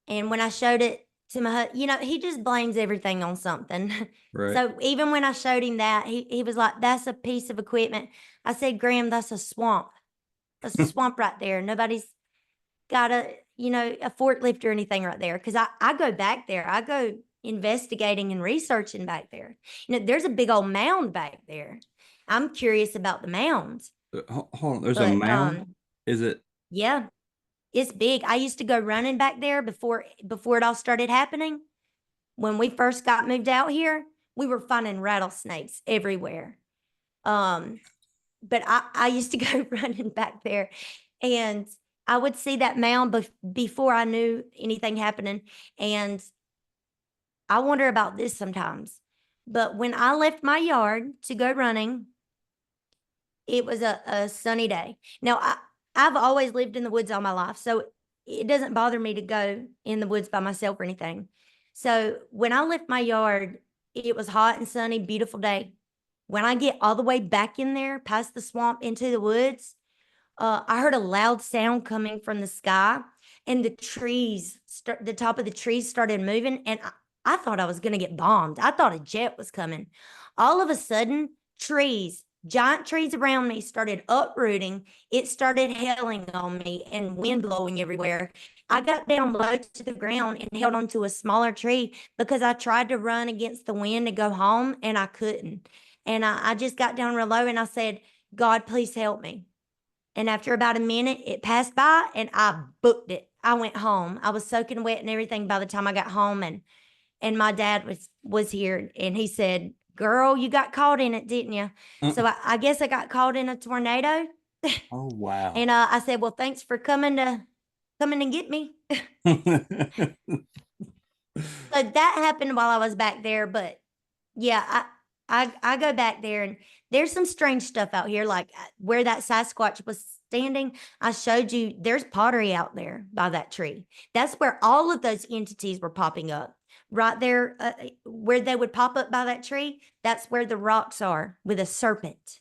And when I showed it to my husband, he just blames everything on something. right. So even when I showed him that, he was like, that's a piece of equipment. I said, Graham, that's a swamp. That's a swamp right there. Nobody's got a forklift or anything right there. Cause I go back there. I go investigating and researching back there. There's a big old mound back there. I'm curious about the mounds, Hold on, there's a but mound. Is it? yeah, it's big. I used to go running back there before it all started happening. When we first got moved out here, we were finding rattlesnakes everywhere. Um, but I used to go running back there, and I would see that mound before I knew anything happening. And I wonder about this sometimes. But when I left my yard to go running, it was a sunny day. Now, I've always lived in the woods all my life, so it doesn't bother me to go in the woods by myself or anything. So when I left my yard, it was hot and sunny, beautiful day. When I get all the way back in there, past the swamp into the woods, I heard a loud sound coming from the sky, and the top of the trees started moving, and I thought I was going to get bombed. I thought a jet was coming. All of a sudden, giant trees around me started uprooting. It started hailing on me and wind blowing everywhere. I got down low to the ground and held onto a smaller tree because I tried to run against the wind to go home, and I couldn't. And I just got down real low and I said, God, please help me. And after about a minute, it passed by and I booked it. I went home. I was soaking wet and everything by the time I got home, and my dad was here, and he said, "Girl, you got caught in it, didn't you?" So I guess I got caught in a tornado. Oh wow. And I said, "Well, thanks for coming and get me." So that happened while I was back there, but yeah, I go back there, and there's some strange stuff out here, like where that Sasquatch was standing, I showed you there's pottery out there by that tree. That's where all of those entities were popping up. Right there, where they would pop up by that tree, that's where the rocks are with a serpent.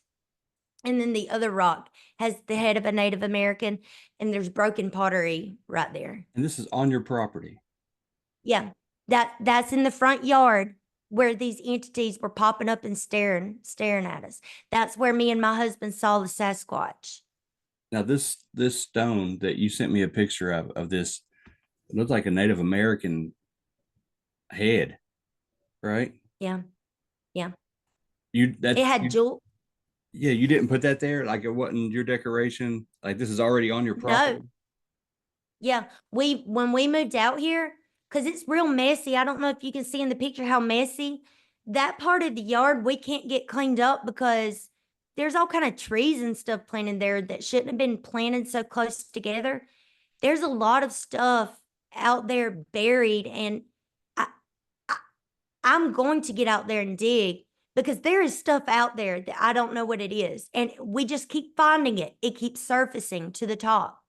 And then the other rock has the head of a Native American, and there's broken pottery right there. And this is on your property. Yeah, that's in the front yard where these entities were popping up and staring at us. That's where me and my husband saw the Sasquatch. Now this stone that you sent me a picture of this, it looks like a Native American head, right? Yeah, yeah. You It that had you jewel. Yeah, you didn't put that there, like it wasn't your decoration. Like this is already on your property. No, yeah. When we moved out here, because it's real messy. I don't know if you can see in the picture how messy that part of the yard we can't get cleaned up because there's all kind of trees and stuff planted there that shouldn't have been planted so close together. There's a lot of stuff out there buried, and I, I I'm going to get out there and dig because there is stuff out there that I don't know what it is, and we just keep finding it. It keeps surfacing to the top.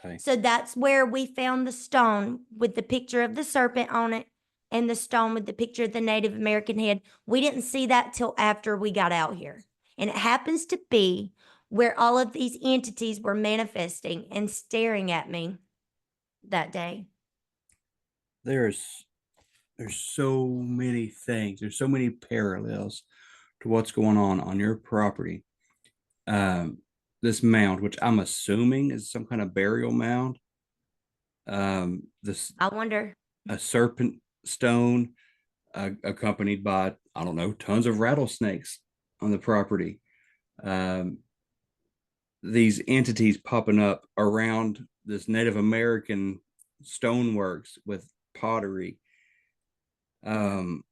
Okay. So that's where we found the stone with the picture of the serpent on it and the stone with the picture of the Native American head. We didn't see that till after we got out here. And it happens to be where all of these entities were manifesting and staring at me that day. There's there's so many things. There's so many parallels to what's going on your property. Um, this mound, which I'm assuming is some kind of burial mound. This I wonder. a serpent stone, accompanied by, I don't know, tons of rattlesnakes on the property. Um, these entities popping up around this Native American stoneworks with pottery. Um,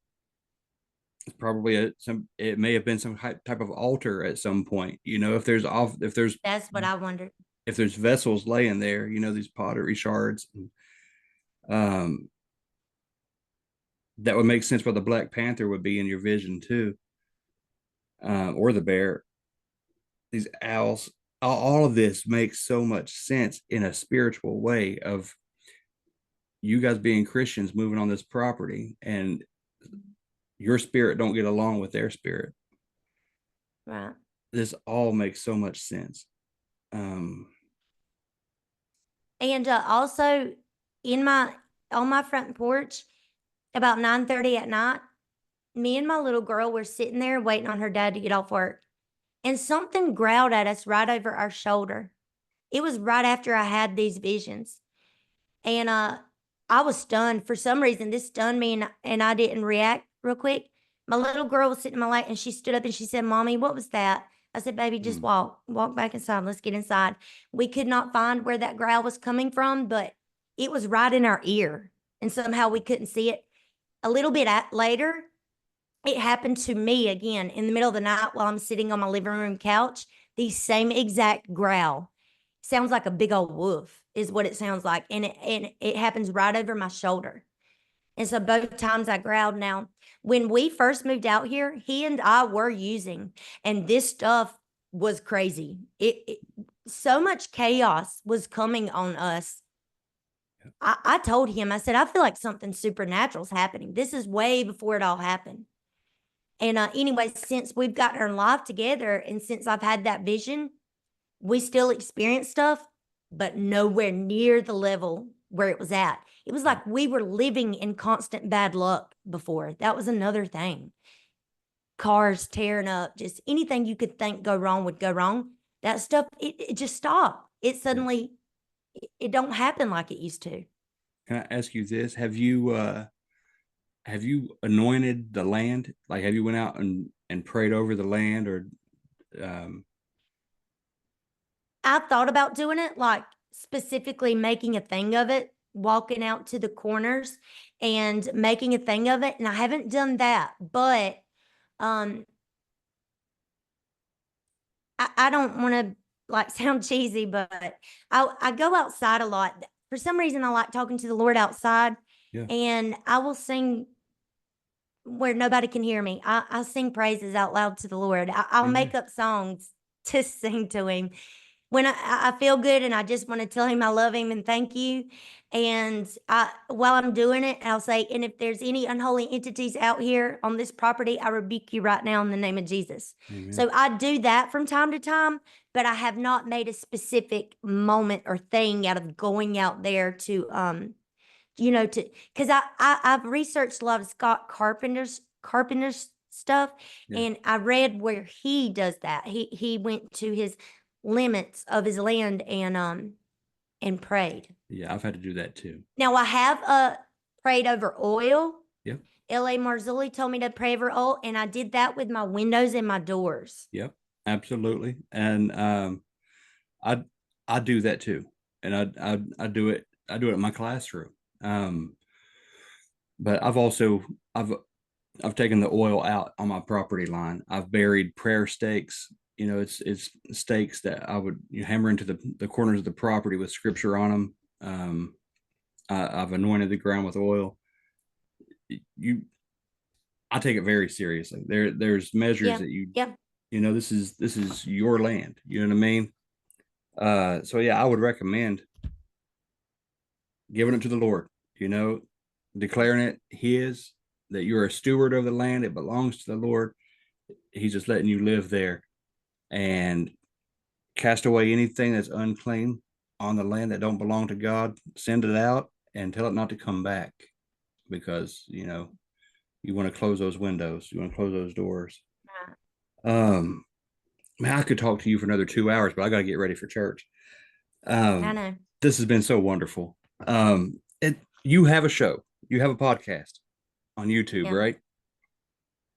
it's probably some. It may have been some type of altar at some point. You know, That's what I wondered. if there's vessels laying there, these pottery shards. Um, that would make sense where the Black Panther would be in your vision too, or the bear. These owls. All of this makes so much sense in a spiritual way of you guys being Christians moving on this property, and your spirit don't get along with their spirit. Right. This all makes so much sense. And also in my on my front porch about 9:30 at night, me and my little girl were sitting there waiting on her dad to get off work. And something growled at us right over our shoulder. It was right after I had these visions. And I was stunned. For some reason, this stunned me, and I didn't react real quick. My little girl was sitting in my lap, and she stood up and she said, "Mommy, what was that?" I said, "Baby, just walk back inside. Let's get inside." We could not find where that growl was coming from, but it was right in our ear, and somehow we couldn't see it. A little bit later, it happened to me again in the middle of the night while I'm sitting on my living room couch. The same exact growl. Sounds like a big old wolf is what it sounds like. And it happens right over my shoulder. And so both times I growled. Now, when we first moved out here, he and I were using, and this stuff was crazy. It so much chaos was coming on us. I told him, I said, I feel like something supernatural is happening. This is way before it all happened. And anyway, since we've gotten our life together and since I've had that vision, we still experience stuff, but nowhere near the level where it was at. It was like we were living in constant bad luck before. That was another thing. Cars tearing up, just anything you could think go wrong would go wrong. That stuff, it just stopped. It suddenly, it don't happen like it used to. Can I ask you this? Have you anointed the land? Like, have you went out and prayed over the land, or um, I thought about doing it, like specifically making a thing of it, walking out to the corners and making a thing of it. And I haven't done that, but um, I don't want to like sound cheesy, but I go outside a lot. For some reason, I like talking to the Lord outside, yeah, and I will sing where nobody can hear me. I sing praises out loud to the Lord. I'll amen. make up songs to sing to Him when I feel good and I just want to tell him I love him and thank you. And while I'm doing it, I'll say, and if there's any unholy entities out here on this property, I rebuke you right now in the name of Jesus. Amen. So I do that from time to time, but I have not made a specific moment or thing out of going out there to, because I've researched a lot of Scott Carpenter's stuff, Yeah. and I read where he does that. He went to his limits of his land and prayed. Yeah, I've had to do that too. Now I have prayed over oil. Yep. L.A. Marzulli told me to pray over oil, and I did that with my windows and my doors. Yep, absolutely. And I I do that too. And I do it in my classroom. But I've taken the oil out on my property line. I've buried prayer stakes. It's stakes that I would hammer into the corners of the property with scripture on them. I've anointed the ground with oil. I take it very seriously. There's measures that this is your land. You know what I mean? So yeah, I would recommend giving it to the Lord, declaring it his, that you're a steward of the land. It belongs to the Lord. He's just letting you live there, and cast away anything that's unclean on the land that don't belong to God. Send it out and tell it not to come back, because you want to close those windows, you want to close those doors. Man, I could talk to you for another 2 hours, but I got to get ready for church. I know. This has been so wonderful. You have a show, you have a podcast on YouTube, right?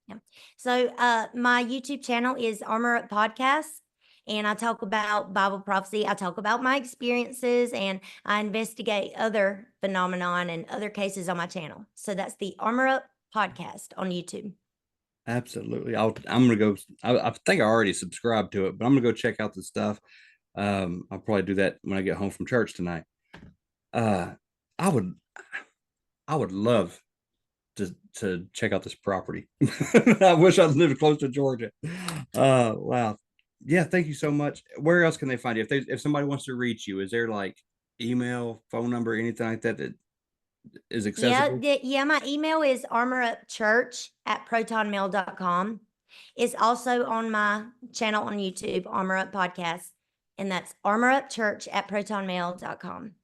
Yeah. So my YouTube channel is Armor Up Podcast, and I talk about Bible prophecy. I talk about my experiences, and I investigate other phenomenon and other cases on my channel. So that's the Armor Up Podcast on YouTube. Absolutely. I'm gonna go. I think I already subscribed to it, but I'm gonna go check out the stuff. I'll probably do that when I get home from church tonight. I would love to check out this property. I wish I lived close to Georgia. Wow. Yeah, thank you so much. Where else can they find you? If somebody wants to reach you, is there like email, phone number, anything like that is accessible? Yeah, my email is armorupchurch@protonmail.com. It's also on my channel on YouTube, Armor Up Podcast, and that's armorupchurch@protonmail.com.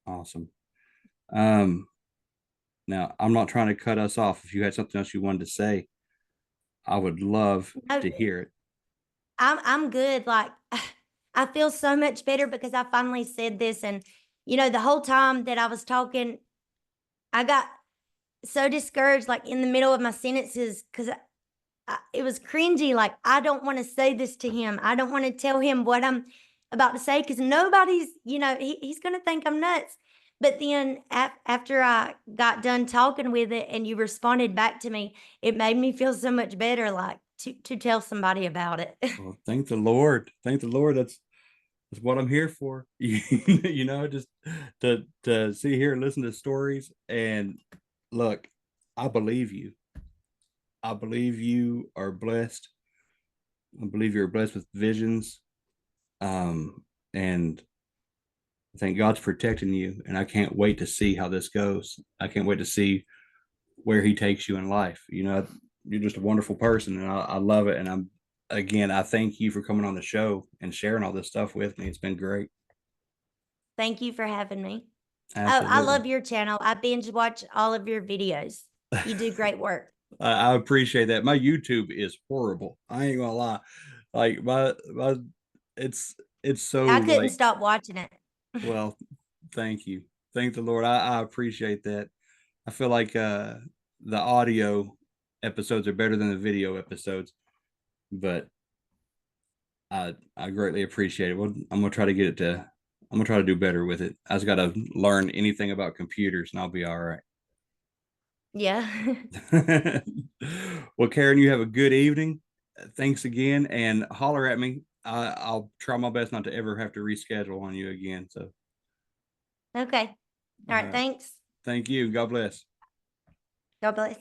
Awesome. Now, I'm not trying to cut us off. If you had something else you wanted to say, I would love to hear it. I'm good. Like, I feel so much better because I finally said this, and the whole time that I was talking, I got so discouraged, like in the middle of my sentences, because it was cringy. Like, I don't want to say this to him. I don't want to tell him what I'm about to say, because nobody's, he's going to think I'm nuts. But then after I got done talking with it and you responded back to me, it made me feel so much better, like to tell somebody about it. Well, thank the Lord. Thank the Lord. That's what I'm here for. Just to see here and listen to stories. And look, I believe you. I believe you are blessed. I believe you're blessed with visions. And I think God's protecting you. And I can't wait to see how this goes. I can't wait to see where he takes you in life. You're just a wonderful person, and I love it. And I thank you for coming on the show and sharing all this stuff with me. It's been great. Thank you for having me. Absolutely. Oh, I love your channel. I binge watch all of your videos. You do great work. I appreciate that. My YouTube is horrible. I ain't gonna lie. Like my it's so I couldn't like, stop watching it. well, thank you. Thank the Lord. I appreciate that. I feel like the audio episodes are better than the video episodes, but I greatly appreciate it. Well, I'm gonna try to do better with it. I just gotta learn anything about computers and I'll be all right. Yeah. Well, Karen, you have a good evening. Thanks again, and holler at me. I'll try my best not to ever have to reschedule on you again. So, Okay. All right. Thanks. Thank you. God bless. God bless.